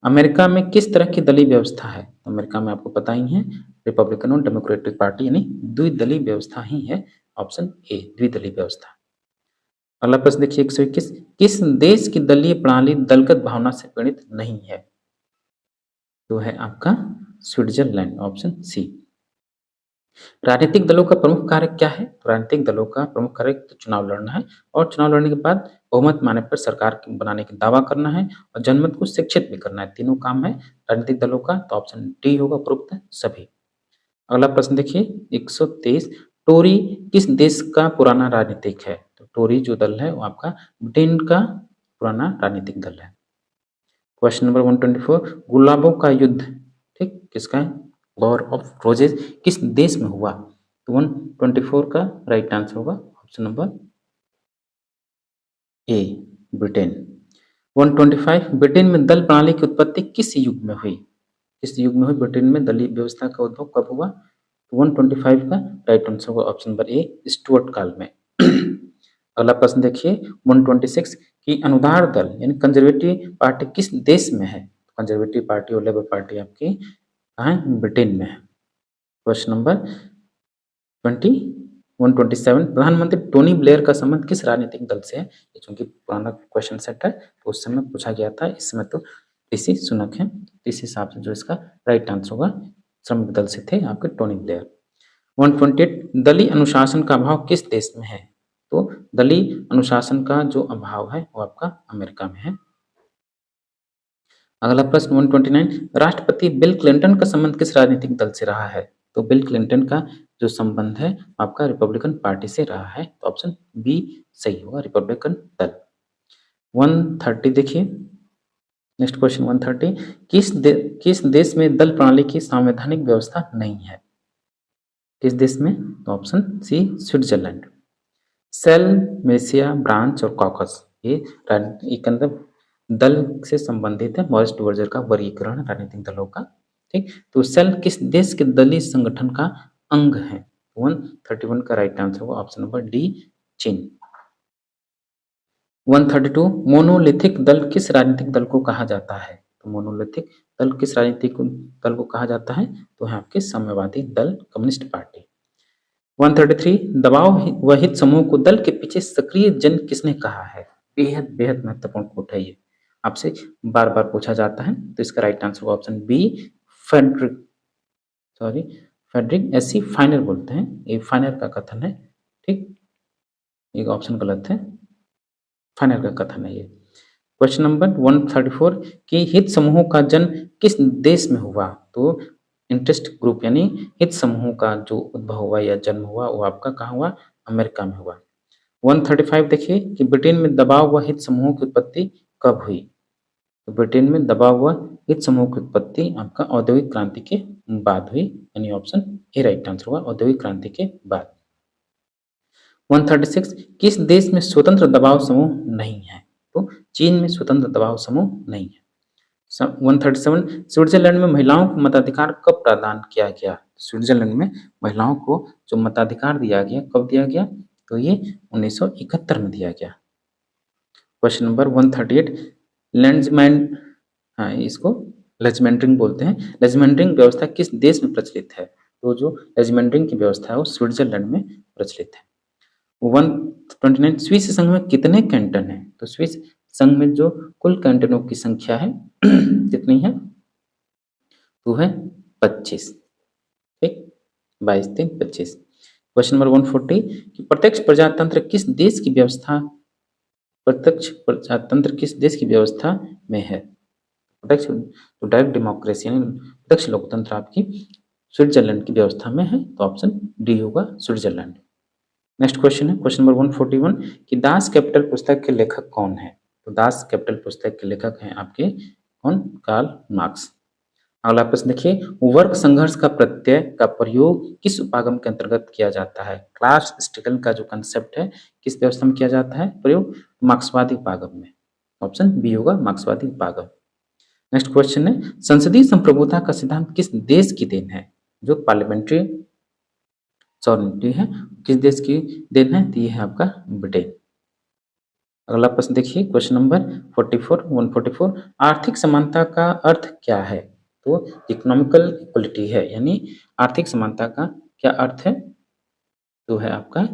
[SPEAKER 1] अमेरिका में किस तरह की दलीय व्यवस्था है? अमेरिका में आपको पता ही है रिपब्लिकन और डेमोक्रेटिक पार्टी यानी द्विदलीय व्यवस्था ही है। ऑप्शन ए द्विदलीय व्यवस्था। अगला प्रश्न देखिए 121 किस देश की दलीय प्रणाली दलगत भावना से पीड़ित नहीं है? तो है आपका स्विट्जरलैंड। Option C. राजनीतिक दलों का प्रमुख कार्य क्या है? तो राजनीतिक दलों का प्रमुख कार्य तो चुनाव लड़ना है, और चुनाव लड़ने के बाद बहुमत माने पर सरकार बनाने की दावा करना है, और जनमत को शिक्षित भी करना है। तीनों काम है राजनीतिक दलों का। तो ऑप्शन डी होगा उपरोक्त सभी। अगला प्रश्न देखिए 123 टोरी किस देश का पुराना राजनीतिक है? तो टोरी जो दल है वो आपका ब्रिटेन का पुराना राजनीतिक दल है। क्वेश्चन नंबर 124 गुलाबों का युद्ध ठीक किसका है? वॉर ऑफ रोजेस किस देश में हुआ? तो 124 का राइट आंसर होगा option number A, Britain. 125 Britain में दल प्रणाली की उत्पत्ति किस युग में हुई? किस युग में हुई ब्रिटेन में दलीय व्यवस्था का उद्भव कब हुआ? 125 का राइट आंसर होगा ऑप्शन नंबर ए, स्टुअर्ट काल में। अगला प्रश्न देखिए 126 की अनुदार दल यानी कंजर्वेटिव पार्टी किस देश में है? कंजर्वेटिव पार्टी और लेबर पार्टी आपकी कहाँ है? ब्रिटेन में है। क्वेश्चन नंबर 127 प्रधानमंत्री टोनी ब्लेयर का संबंध किस राजनीतिक दल से है? ये चूंकि पुराना क्वेश्चन सेट है तो उस समय पूछा गया था, इस समय तो ऋषि सुनक है। इस हिसाब से जो इसका राइट आंसर होगा श्रमिक दल से थे आपके टोनी ब्लेयर। 128 दलीय अनुशासन का अभाव किस देश में है? तो दलीय अनुशासन का जो अभाव है वो आपका अमेरिका में है। अगला प्रश्न 129 राष्ट्रपति बिल क्लिंटन का संबंध किस राजनीतिक दल से रहा है? तो बिल क्लिंटन का जो संबंध है आपका रिपब्लिकन पार्टी से रहा है, तो ऑप्शन बी सही होगा, रिपब्लिकन दल। 130 देखिए, नेक्स्ट क्वेश्चन 130 किस देश में दल प्रणाली की संवैधानिक व्यवस्था नहीं है? किस देश में? तो ऑप्शन सी स्विट्जरलैंड। सेल, मेसिया, ब्रांच और कॉकस ये एक अंदर दल से संबंधित है, मॉरिस डुवर्जर का वर्गीकरण राजनीतिक दलों का। ठीक, तो सेल किस देश के दलीय संगठन का अंग है? 131 का राइट आंसर होगा ऑप्शन नंबर डी चीन। 132 मोनोलिथिक दल किस राजनीतिक दल को कहा जाता है? तो मोनोलिथिक दल किस राजनीतिक दल को कहा जाता है? तो है आपके साम्यवादी दल, कम्युनिस्ट पार्टी। 133 दबाव व हित समूह को दल के पीछे सक्रिय जन किसने कहा है? बेहद बेहद महत्वपूर्ण कोट है ये, आपसे बार बार पूछा जाता है, तो इसका राइट आंसर होगा option B Frederick S E Finer बोलते हैं, ये फाइनर का कथन है। ठीक, एक ऑप्शन गलत है, फाइनर का कथन है ये। क्वेश्चन नंबर 134 कि हित समूहों का जन्म किस देश में हुआ? तो इंटरेस्ट ग्रुप यानी हित समूहों का जो उद्भव हुआ या जन्म हुआ वो आपका कहाँ हुआ? अमेरिका में हुआ। 135 देखिए कि ब्रिटेन में दबाव व हित समूहों की उत्पत्ति कब हुई? तो ब्रिटेन में दबाव व हित समूह की उत्पत्ति आपका औद्योगिक क्रांति के बाद हुई, यानी ऑप्शन ए राइट आंसर होगा, औद्योगिक क्रांति के बाद। 136 किस देश में स्वतंत्र दबाव समूह नहीं है? तो चीन में स्वतंत्र दबाव समूह नहीं है। 137 स्विट्जरलैंड में महिलाओं को मताधिकार कब प्रदान किया गया? स्विट्जरलैंड में महिलाओं को जो मताधिकार दिया गया कब दिया गया? तो ये 1971 में दिया गया। क्वेश्चन नंबर 138 लैंड्समैन, हाँ इसको लेजमेंडरिंग बोलते हैं, लेजमेंडरिंग व्यवस्था किस देश में प्रचलित है? तो जो लेजमेंडरिंग की व्यवस्था है वो स्विट्जरलैंड में प्रचलित है। 129 स्विस संघ में कितने कैंटन हैं? तो स्विस संघ में जो कुल कैंटनों की संख्या है कितनी है? तो है 25। ठीक, 22 3 25। क्वेश्चन नंबर 140 कि प्रत्यक्ष प्रजातंत्र किस देश की व्यवस्था में है? प्रत्यक्ष तो डायरेक्ट डेमोक्रेसी यानी प्रत्यक्ष लोकतंत्र आपकी स्विट्जरलैंड की व्यवस्था में है, तो ऑप्शन डी होगा स्विट्जरलैंड। नेक्स्ट क्वेश्चन है क्वेश्चन नंबर 141 कि दास कैपिटल पुस्तक के लेखक कौन है? तो दास कैपिटल पुस्तक के लेखक हैं आपके कौन? Karl Marx. अगला प्रश्न देखिए वर्ग संघर्ष का प्रत्यय का प्रयोग किस उपागम के अंतर्गत किया जाता है? क्लास स्ट्रगल का जो कंसेप्ट है किस व्यवस्था में किया जाता है प्रयोग? मार्क्सवादी उपागम में, ऑप्शन बी होगा मार्क्सवादी उपागम। नेक्स्ट क्वेश्चन है संसदीय संप्रभुता का सिद्धांत किस देश की देन है? जो पार्लियामेंट्री सॉवरेनिटी है किस देश की देन है? तो ये है आपका ब्रिटेन। अगला प्रश्न देखिए क्वेश्चन नंबर 144 आर्थिक समानता का अर्थ क्या है? तो इकोनॉमिकल इक्वलिटी है, यानी आर्थिक समानता का क्या अर्थ है? तो है आपका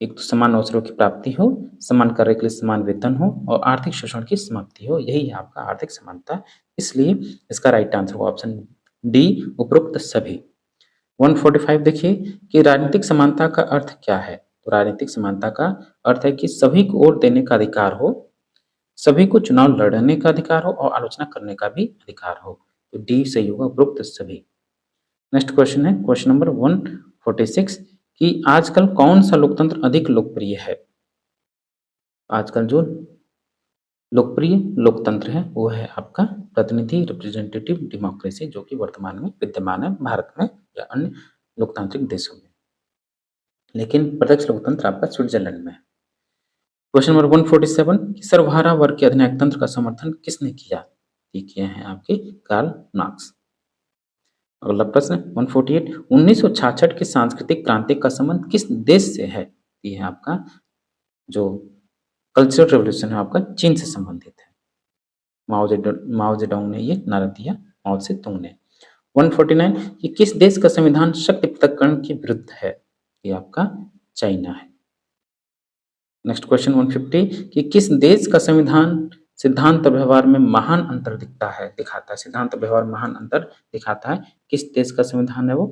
[SPEAKER 1] एक तो समान अवसरों की प्राप्ति हो, समान कार्य के लिए समान वेतन हो और आर्थिक शोषण की समाप्ति हो, यही है आपका आर्थिक समानता। इसलिए इसका राइट आंसर होगा ऑप्शन डी उपरोक्त सभी। 145 देखिए कि राजनीतिक समानता का अर्थ क्या है? तो राजनीतिक समानता का अर्थ है कि सभी को वोट देने का अधिकार हो, सभी को चुनाव लड़ने का अधिकार हो और आलोचना करने का भी अधिकार हो, तो डी सही होगा उपरोक्त सभी। नेक्स्ट क्वेश्चन है क्वेश्चन नंबर 146 कि आजकल कौन सा लोकतंत्र अधिक लोकप्रिय है? आजकल जो लोकप्रिय लोकतंत्र है वो है आपका प्रतिनिधि रिप्रेजेंटेटिव डेमोक्रेसी, जो कि वर्तमान में विद्यमान है भारत में या अन्य लोकतांत्रिक देशों में, लेकिन प्रत्यक्ष लोकतंत्र आपका स्विट्जरलैंड में है। क्वेश्चन नंबर 147 कि सर्वहारा वर्ग के अधिनायक तंत्र का समर्थन किसने किया? ये किए हैं आपके कार्ल मार्क्स। अगला प्रश्न 148 1966 की सांस्कृतिक क्रांति का संबंध किस देश से है? ये है आपका जो कल्चरल रेवोल्यूशन है आपका चीन से संबंधित है। माओ जेडोंग ने ये नारा दिया, माओ से तुंग ने। 149 कि किस देश का संविधान शक्ति पृथक्करण के विरुद्ध है? ये आपका चाइना है। नेक्स्ट क्वेश्चन 150 कि किस देश का संविधान सिद्धांत और व्यवहार में महान अंतर दिखाता है, सिद्धांत और व्यवहार में महान अंतर दिखाता है, किस देश का संविधान है वो?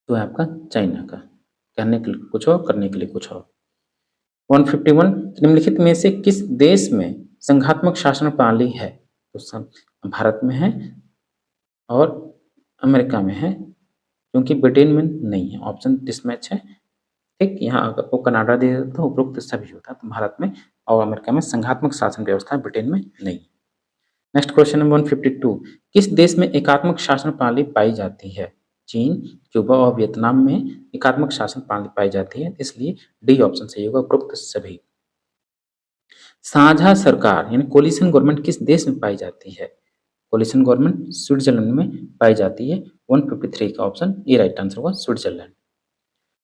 [SPEAKER 1] तो है आपका चाइना का। कहने के लिए कुछ और, करने के लिए कुछ और। 151 निम्नलिखित में से किस देश में संघात्मक शासन प्रणाली है? तो सब भारत में है और अमेरिका में है, क्योंकि ब्रिटेन में नहीं है। ऑप्शन डिसमैच है, ठीक। यहाँ अगर वो कनाडा दे देता तो उपरोक्त सभी होता, तो भारत में और अमेरिका में संघात्मक शासन व्यवस्था, ब्रिटेन में नहीं। नेक्स्ट क्वेश्चन नंबर 152, किस देश में एकात्मक शासन प्रणाली पाई जाती है? चीन, क्यूबा और वियतनाम में एकात्मक शासन प्रणाली पाई जाती है, इसलिए डी ऑप्शन सही होगा, उपरोक्त सभी। साझा सरकार यानी कोलिशन गवर्नमेंट किस देश में पाई जाती है? कोलिशन गवर्नमेंट स्विट्जरलैंड में पाई जाती है। 153 का ऑप्शन ए राइट आंसर होगा, स्विट्जरलैंड।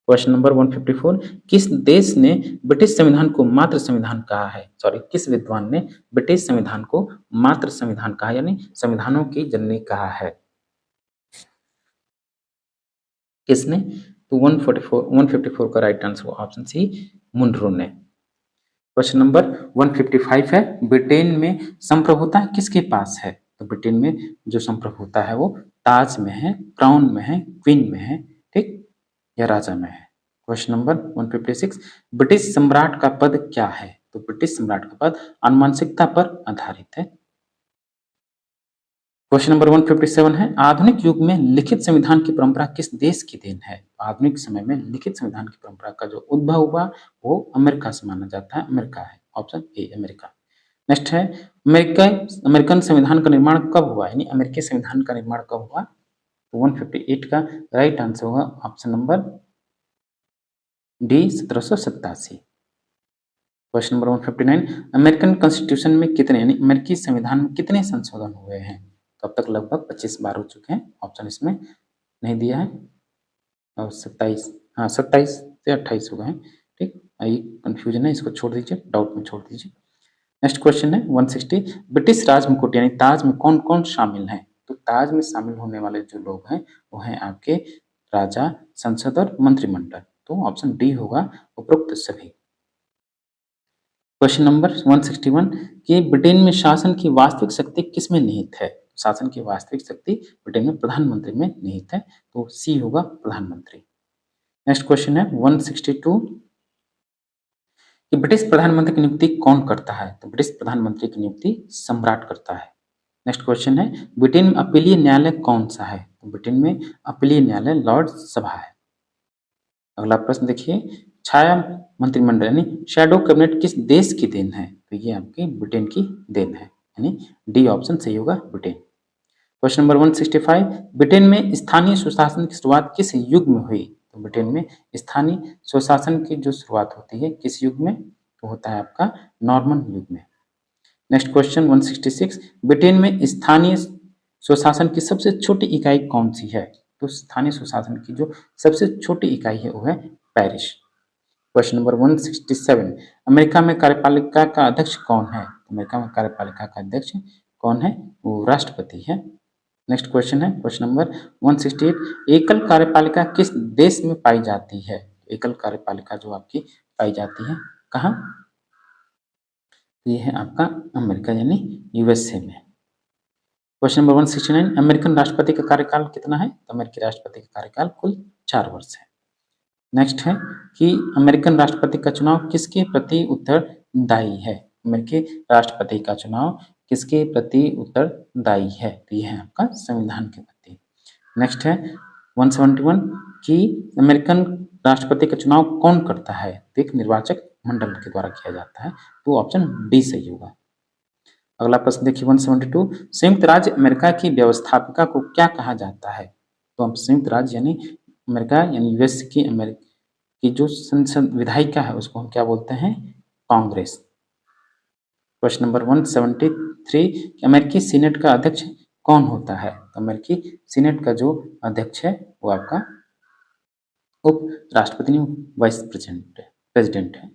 [SPEAKER 1] क्वेश्चन नंबर 154, किस देश ने ब्रिटिश संविधान को मातृ संविधान कहा है? सॉरी, किस विद्वान ने ब्रिटिश संविधान को मातृ संविधान कहा, यानी संविधानों की जननी कहा है? किसने? तो 154 का right answer option C, Monroe ने। क्वेश्चन नंबर 155 है, ब्रिटेन में संप्रभुता किसके पास है? तो ब्रिटेन में जो संप्रभुता है वो ताज में है, क्राउन में है, क्वीन में है, ठीक, या राजा में है। क्वेश्चन नंबर 156, ब्रिटिश सम्राट का पद क्या है? तो ब्रिटिश सम्राट का पद आनुवंशिकता पर आधारित है। क्वेश्चन नंबर 157 है, आधुनिक युग में लिखित संविधान की परंपरा किस देश की देन है? आधुनिक समय में लिखित संविधान की परंपरा का जो उद्भव हुआ वो अमेरिका से माना जाता है, अमेरिका है, ऑप्शन ए अमेरिका। नेक्स्ट है, अमेरिकन संविधान का निर्माण कब हुआ, यानी अमेरिकी संविधान का निर्माण कब हुआ? तो 158 का राइट आंसर होगा option number D, 1787। Question number 159, American constitution में कितने, यानी अमेरिकी संविधान में कितने संशोधन हुए हैं? तो अब तक लगभग 25 बार हो चुके हैं, ऑप्शन इसमें नहीं दिया है, और 27, हाँ 27 से 28 हो गए हैं, ठीक। ये कंफ्यूजन है, इसको छोड़ दीजिए, डाउट में छोड़ दीजिए। नेक्स्ट क्वेश्चन है 160, ब्रिटिश राज मुकुट यानी ताज में कौन कौन शामिल हैं? तो ताज में शामिल होने वाले जो लोग हैं वो हैं आपके राजा, संसद और मंत्रिमंडल, तो ऑप्शन डी होगा, उपरोक्त सभी। क्वेश्चन नंबर 161, कि ब्रिटेन में शासन की वास्तविक शक्ति किसमें निहित है? शासन की वास्तविक शक्ति ब्रिटेन में प्रधानमंत्री में निहित है, तो सी होगा, प्रधानमंत्री। नेक्स्ट क्वेश्चन है 162, कि ब्रिटिश प्रधानमंत्री की नियुक्ति कौन करता है? तो ब्रिटिश प्रधानमंत्री की नियुक्ति सम्राट करता है। नेक्स्ट क्वेश्चन है, ब्रिटेन में अपीलीय न्यायालय कौन सा है? तो ब्रिटेन में अपीलीय न्यायालय लॉर्ड सभा है। अगला प्रश्न देखिए, छाया मंत्रिमंडल यानी शैडो कैबिनेट किस देश की देन है? तो ये आपकी ब्रिटेन की देन है, यानी डी ऑप्शन सही होगा, ब्रिटेन। क्वेश्चन नंबर 165, ब्रिटेन में स्थानीय स्वशासन की शुरुआत किस युग में हुई? तो ब्रिटेन में स्थानीय स्वशासन की जो शुरुआत होती है किस युग में? तो होता है आपका नॉर्मन युग में। नेक्स्ट क्वेश्चन 166, ब्रिटेन में स्थानीय स्वशासन की सबसे छोटी इकाई कौन सी है? तो स्थानीय स्वशासन की जो सबसे छोटी इकाई है वो है पेरिस। क्वेश्चन नंबर 167, अमेरिका में कार्यपालिका का अध्यक्ष कौन है? अमेरिका में कार्यपालिका का अध्यक्ष कौन है? वो राष्ट्रपति है। नेक्स्ट क्वेश्चन है क्वेश्चन नंबर 168, एकल कार्यपालिका किस देश में पाई जाती है? एकल कार्यपालिका जो आपकी पाई जाती है कहाँ? ये है आपका अमेरिका यानी यूएसए में। क्वेश्चन नंबर 169, अमेरिकन राष्ट्रपति का कार्यकाल कितना है? तो अमेरिकी राष्ट्रपति का कार्यकाल कुल 4 वर्ष है। नेक्स्ट है कि अमेरिकन राष्ट्रपति का चुनाव किसके प्रति उत्तरदायी है? अमेरिकी राष्ट्रपति का चुनाव किसके प्रति उत्तरदायी है? तो यह है आपका संविधान के प्रति। नेक्स्ट है 171, कि अमेरिकन राष्ट्रपति का चुनाव कौन करता है? तो एक निर्वाचक मंडल के द्वारा किया जाता है, तो ऑप्शन डी सही होगा। अगला प्रश्न देखिए 172, संयुक्त राज्य अमेरिका की व्यवस्थापिका को क्या कहा जाता है? तो हम संयुक्त राज्य यानी अमेरिका यानी यूएस की जो संसद विधायिका है उसको हम क्या बोलते हैं? कांग्रेस। क्वेश्चन नंबर 173, अमेरिकी सीनेट का अध्यक्ष कौन होता है? तो अमेरिकी सीनेट का जो अध्यक्ष है वो आपका उप राष्ट्रपति वाइस प्रेसिडेंट है।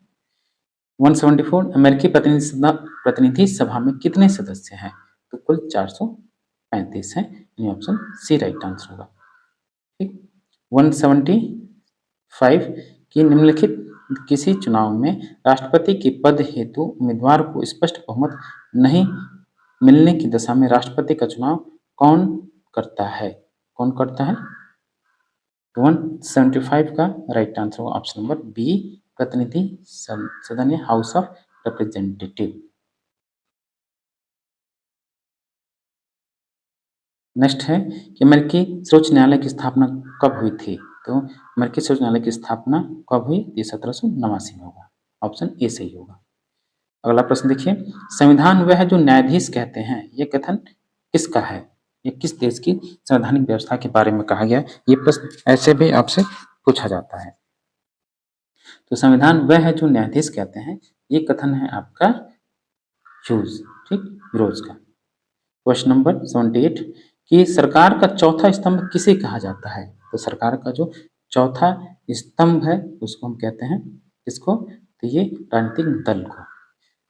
[SPEAKER 1] 174, अमेरिकी प्रतिनिधि सभा में कितने सदस्य हैं? तो कुल 435 है, यानी ऑप्शन सी राइट आंसर होगा, ठीक। 175, की निम्नलिखित किसी चुनाव में राष्ट्रपति के पद हेतु उम्मीदवार को स्पष्ट बहुमत नहीं मिलने की दशा में राष्ट्रपति का चुनाव कौन करता है? कौन करता है? 175 का राइट आंसर होगा ऑप्शन नंबर बी, प्रतिनिधि सदन या हाउस ऑफ रिप्रेजेंटेटिव। नेक्स्ट है कि अमेरिकी सर्वोच्च न्यायालय की स्थापना कब हुई थी? तो अमेरिकी सर्वोच्च न्यायालय की स्थापना कब हुई? ये 1789 में होगा, ऑप्शन ए सही होगा। अगला प्रश्न देखिए, संविधान वह है जो न्यायाधीश कहते हैं, ये कथन किसका है? ये किस देश की संवैधानिक व्यवस्था के बारे में कहा गया? ये प्रश्न ऐसे भी आपसे पूछा जाता है। तो संविधान वह है जो न्यायाधीश कहते हैं, ये कथन है आपका ह्यूज, ठीक, रोज का। क्वेश्चन नंबर 78 कि सरकार का चौथा स्तंभ किसे कहा जाता है? तो सरकार का जो चौथा स्तंभ है उसको हम कहते हैं किसको? तो ये राजनीतिक दल को।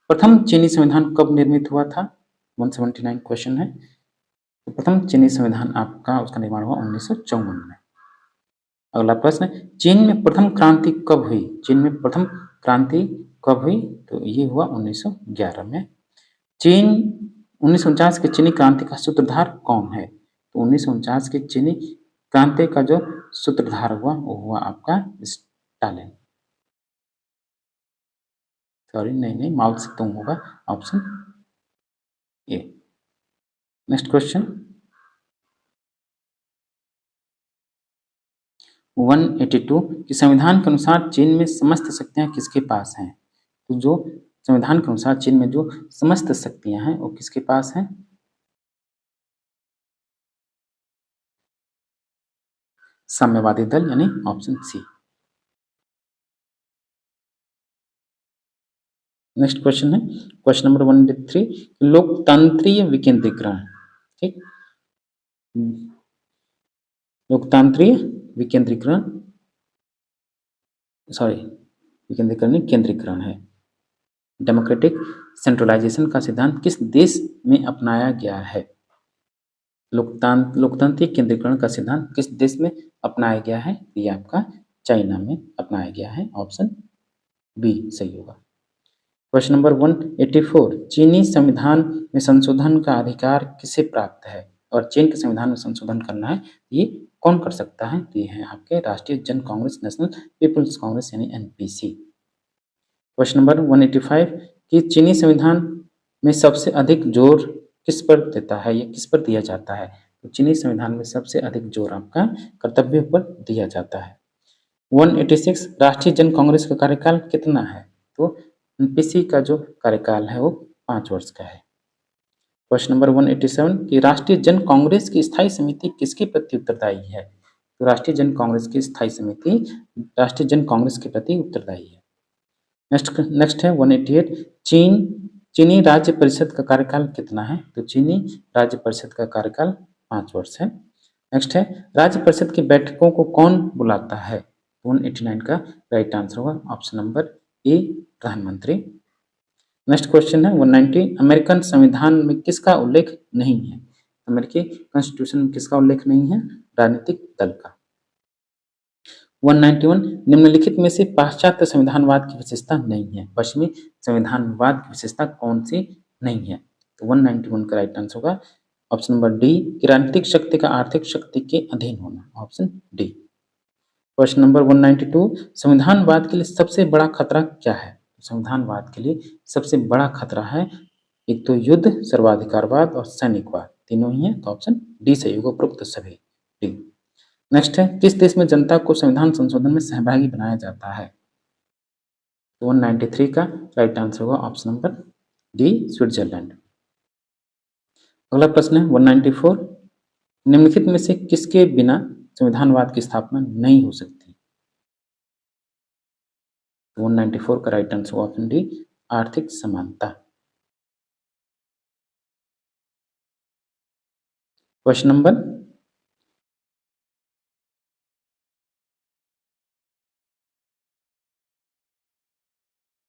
[SPEAKER 1] प्रथम चीनी संविधान कब निर्मित हुआ था? 179 क्वेश्चन है। तो प्रथम चीनी संविधान आपका उसका निर्माण हुआ 1954 में। अगला प्रश्न, चीन में प्रथम क्रांति कब हुई? चीन में प्रथम क्रांति कब हुई? तो ये हुआ 1911 में। चीन 1949 की चीनी क्रांति का सूत्रधार कौन है? तो 1949 की चीनी क्रांति का जो सूत्रधार हुआ वो हुआ आपका स्टालिन, सॉरी नहीं, माओ त्से-तुंग होगा, ऑप्शन ए। नेक्स्ट क्वेश्चन 182 कि संविधान के अनुसार चीन में समस्त शक्तियां किसके पास हैं? तो जो संविधान के अनुसार चीन में जो समस्त शक्तियां हैं वो किसके पास हैं? साम्यवादी दल यानी ऑप्शन सी। नेक्स्ट क्वेश्चन है क्वेश्चन नंबर 183 लोकतंत्रीय विकेंद्रीकरण, ठीक, लोकतांत्रिक विकेंद्रीकरण, सॉरी विकेंद्रीकरण नहीं, केंद्रीकरण है। डेमोक्रेटिक सेंट्रलाइजेशन का सिद्धांत किस देश में अपनाया गया है? लोकतांत्रिक केंद्रीकरण का सिद्धांत किस देश में अपनाया गया है? ये आपका चाइना में अपनाया गया है, ऑप्शन बी सही होगा। क्वेश्चन नंबर 184 चीनी संविधान में संशोधन का अधिकार किसे प्राप्त है? और चीन के संविधान में संशोधन करना है ये कौन कर सकता है? तो ये है आपके राष्ट्रीय जन कांग्रेस, नेशनल पीपुल्स कांग्रेस यानी एनपीसी। क्वेश्चन नंबर 185 कि चीनी संविधान में सबसे अधिक जोर किस पर देता है, ये किस पर दिया जाता है? तो चीनी संविधान में सबसे अधिक जोर आपका कर्तव्य पर दिया जाता है। 186 राष्ट्रीय जन कांग्रेस का कार्यकाल कितना है? तो एनपीसी का जो कार्यकाल है वो 5 वर्ष का है। क्वेश्चन नंबर 187 कि राष्ट्रीय जन कांग्रेस की स्थायी समिति किसके प्रति उत्तरदायी है? तो राष्ट्रीय जन कांग्रेस की स्थायी समिति राष्ट्रीय जन कांग्रेस के प्रति उत्तरदायी है। नेक्स्ट है 188 चीनी राज्य परिषद का कार्यकाल कितना है? तो चीनी राज्य परिषद का कार्यकाल 5 वर्ष है। नेक्स्ट है राज्य परिषद की बैठकों को कौन बुलाता है? 189 का राइट आंसर होगा ऑप्शन नंबर ए, प्रधानमंत्री। नेक्स्ट क्वेश्चन है 190 अमेरिकन संविधान में किसका उल्लेख नहीं है? अमेरिकी कॉन्स्टिट्यूशन में किसका उल्लेख नहीं है? राजनीतिक दल का। 191 निम्नलिखित में से पाश्चात्य संविधानवाद की विशेषता नहीं है, पश्चिमी संविधानवाद की विशेषता कौन सी नहीं है? तो 191 का राइट आंसर होगा ऑप्शन नंबर डी, कि राजनीतिक शक्ति का आर्थिक शक्ति के अधीन होना, ऑप्शन डी। क्वेश्चन नंबर 192 संविधानवाद के लिए सबसे बड़ा खतरा क्या है? संविधानवाद के लिए सबसे बड़ा खतरा है एक तो युद्ध, सर्वाधिकारवाद और सैनिकवाद, तीनों ही है, तो ऑप्शन डी सही होगा, उपरोक्त सभी डी। नेक्स्ट है किस देश में जनता को संविधान संशोधन में सहभागी बनाया जाता है? तो 193 का राइट आंसर होगा ऑप्शन नंबर डी, स्विट्जरलैंड। अगला प्रश्न है 194 निम्नलिखित में से किसके बिना संविधानवाद की स्थापना नहीं हो सकती? 194 का राइट आंसर ऑप्शन डी, आर्थिक समानता। क्वेश्चन नंबर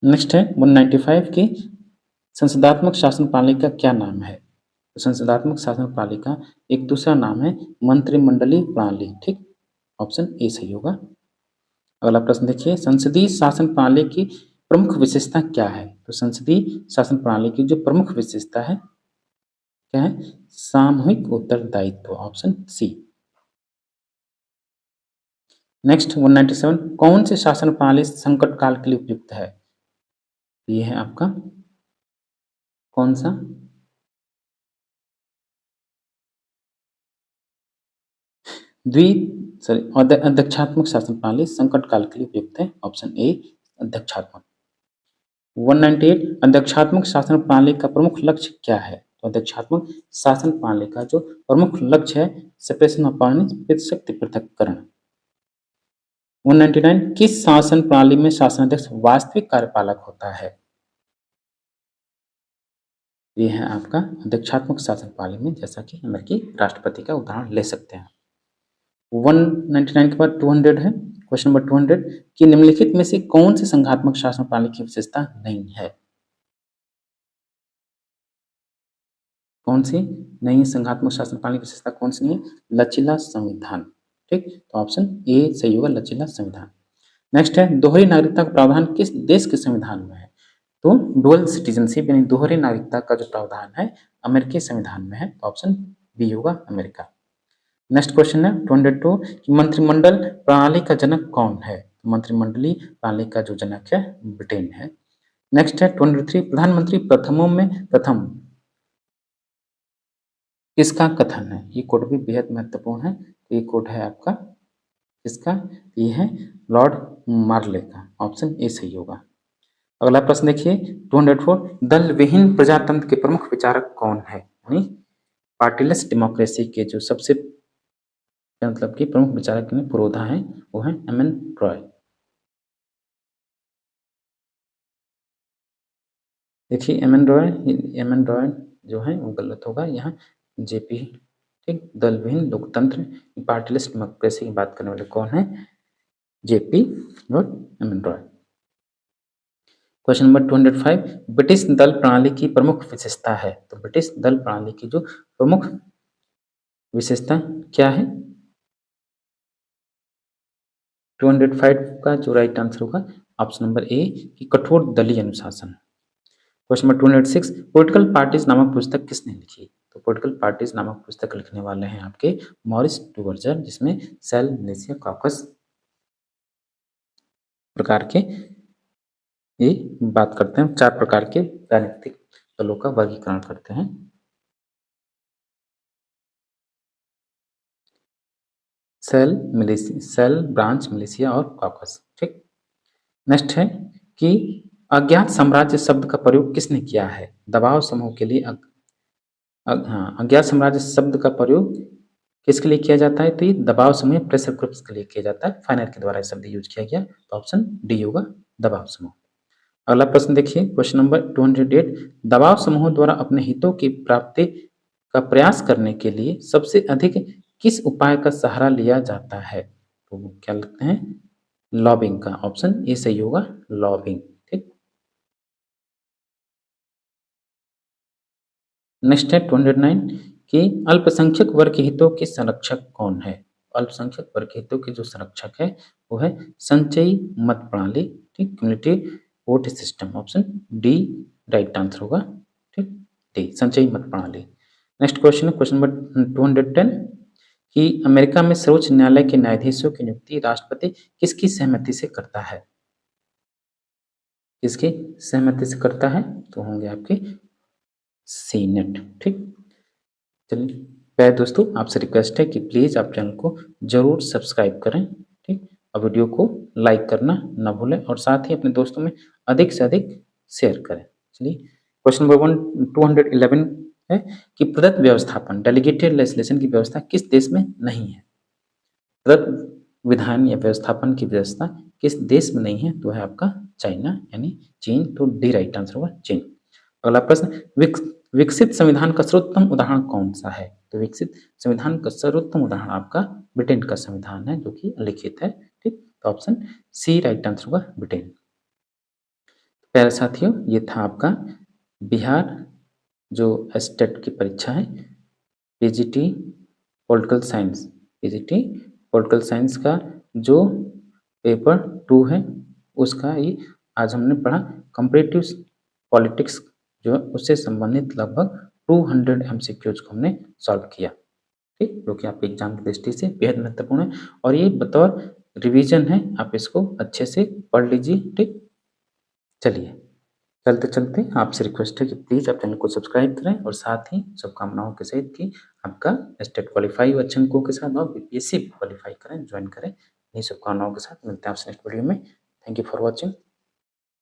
[SPEAKER 1] नेक्स्ट है 195 की संसदात्मक शासन प्रणाली का क्या नाम है? तो संसदात्मक शासन प्रणाली का एक दूसरा नाम है मंत्रिमंडलीय प्रणाली, ठीक, ऑप्शन ए सही होगा। अगला प्रश्न देखिए, संसदीय शासन प्रणाली की प्रमुख विशेषता क्या है? तो संसदीय शासन प्रणाली की जो प्रमुख विशेषता है क्या है? सामूहिक उत्तरदायित्व, ऑप्शन सी। नेक्स्ट 197, कौन से शासन प्रणाली संकट काल के लिए उपयुक्त है? ये है आपका कौन सा? अध्यक्षात्मक शासन प्रणाली संकट काल के लिए उपयुक्त है, ऑप्शन ए अध्यक्षात्मक। 198, अध्यक्षात्मक शासन प्रणाली का प्रमुख लक्ष्य क्या है? तो अध्यक्षात्मक शासन प्रणाली का जो प्रमुख लक्ष्य है सेपरेशन ऑफ पावर, शक्ति पृथक्करण। 199, किस शासन प्रणाली में शासनाध्यक्ष वास्तविक कार्यपालक होता है? ये है आपका अध्यक्षात्मक शासन प्रणाली में, जैसा कि अमेरिकी राष्ट्रपति का उदाहरण ले सकते हैं। 199 के बाद 200 है, क्वेश्चन नंबर 200, कि निम्नलिखित में से कौन सी संघात्मक शासन प्रणाली की विशेषता नहीं है? कौन सी नहीं संघात्मक शासन प्रणाली की विशेषता कौन सी नहीं है? लचीला संविधान। ठीक, तो ऑप्शन ए सही होगा, लचीला संविधान। नेक्स्ट है, दोहरी नागरिकता का प्रावधान किस देश के संविधान में है? तो डुअल सिटीजनशिप यानी दोहरी नागरिकता का जो प्रावधान है अमेरिकी संविधान में है, तो ऑप्शन बी होगा अमेरिका। नेक्स्ट क्वेश्चन है 202, कि मंत्रिमंडल प्रणाली का जनक कौन है? मंत्रिमंडलीय प्रणाली का जो जनक है ब्रिटेन है। नेक्स्ट है 203, प्रधानमंत्री प्रथमों में प्रथम किसका कथन है? ये कोड भी बेहद महत्वपूर्ण है। ये कोड है आपका किसका? ये है लॉर्ड मार्ले का, ऑप्शन ए सही होगा। अगला प्रश्न देखिए 204, दल विहीन प्रजातंत्र के प्रमुख विचारक कौन है? यानी पार्टीलेस डेमोक्रेसी के जो सबसे मतलब कि प्रमुख विचारक में पुरोधा है वो है एम.एन. रॉय। देखिए एम.एन. रॉय जो है वो गलत होगा, यहाँ जेपी। ठीक, दल विहीन लोकतंत्र पार्टीलेस डेमोक्रेसी की बात करने वाले कौन है? जेपी और M.N.. Roy. Question number 205, British दल प्रणाली की प्रमुख विशेषता है? तो ब्रिटिश दल प्रणाली की जो प्रमुख विशेषता क्या है? 205 का जो राइट आंसर होगा ऑप्शन नंबर ए कि कठोर दलीय अनुशासन। क्वेश्चन नंबर 206, पॉलिटिकल पार्टीज नामक पुस्तक किसने लिखी? तो पॉलिटिकल पार्टीज नामक पुस्तक लिखने वाले हैं आपके मॉरिस डुवर्जर, जिसमें सेल, मिलिशिया, कॉकस प्रकार के ये बात करते हैं, 4 प्रकार के राजनीतिक दलों का वर्गीकरण करते हैं। सेल, ब्रांच, मिलिशिया और कॉकस। ठीक, नेक्स्ट है कि अज्ञात साम्राज्य शब्द का प्रयोग किसने किया है? दबाव समूह के लिए हाँ, अज्ञात साम्राज्य शब्द का प्रयोग किसके लिए किया जाता है? तो ये दबाव समूह प्रेशर ग्रुप्स के लिए किया जाता है। फाइनर के द्वारा शब्द यूज किया गया, तो ऑप्शन डी होगा दबाव समूह। अगला प्रश्न देखिए क्वेश्चन नंबर 208, दबाव समूहों द्वारा अपने हितों की प्राप्ति का प्रयास करने के लिए सबसे अधिक किस उपाय का सहारा लिया जाता है? तो क्या लगते हैं? लॉबिंग का, ऑप्शन ए सही होगा, लॉबिंग। ठीक, नेक्स्ट है 209, कि अल्पसंख्यक वर्ग के हितों के संरक्षक कौन है? अल्पसंख्यक वर्ग के हितों के जो संरक्षक है वो है संचयी मत प्रणाली। ठीक, community vote system, option D right answer होगा। ठीक, डी संचयी मत प्रणाली। नेक्स्ट क्वेश्चन है क्वेश्चन नंबर 210, कि अमेरिका में सर्वोच्च न्यायालय के न्यायाधीशों की नियुक्ति राष्ट्रपति किसकी सहमति से करता है? किसकी सहमति से करता है? तो होंगे आपके सीनेट। ठीक, चलिए प्यारे दोस्तों, आपसे रिक्वेस्ट है कि प्लीज़ आप चैनल को जरूर सब्सक्राइब करें। ठीक, और वीडियो को लाइक करना ना भूलें और साथ ही अपने दोस्तों में अधिक से अधिक शेयर करें। चलिए क्वेश्चन नंबर 211 है कि प्रदत्त व्यवस्थापन डेलीगेटेड लेजिस्लेशन की व्यवस्था किस देश में नहीं है? प्रदत्त विधान या व्यवस्थापन की व्यवस्था किस देश में नहीं है? तो है आपका चाइना यानी चीन, तो डी राइट आंसर होगा चीन। अगला प्रश्न, विकसित संविधान का सर्वोत्तम उदाहरण कौन सा है? तो विकसित संविधान का सर्वोत्तम उदाहरण आपका ब्रिटेन का संविधान है जो कि लिखित है। ठीक, तो ऑप्शन सी राइट आंसर होगा ब्रिटेन। प्यारे साथियों, ये था आपका बिहार जो स्टेट की परीक्षा है, PGT political science, PGT political science का जो पेपर 2 है उसका ही आज हमने पढ़ा। कंपैरेटिव पॉलिटिक्स जो है उससे संबंधित लगभग 200 एमसीक्यूज को हमने सॉल्व किया, ठीक, जो कि आपके एग्जाम की दृष्टि से बेहद महत्वपूर्ण है और ये बतौर रिवीजन है, आप इसको अच्छे से पढ़ लीजिए, ठीक। चलिए, चलते-चलते आपसे रिक्वेस्ट है कि प्लीज़ आप चैनल को सब्सक्राइब करें और साथ ही शुभकामनाओं के सहित कि आपका स्टेट क्वालीफाई अच्छे अंकों के साथ और बीपीएससी क्वालीफाई करें, ज्वाइन करें। यही शुभकामनाओं के साथ मिलते हैं आपसे नेक्स्ट वीडियो में। Thank you for watching.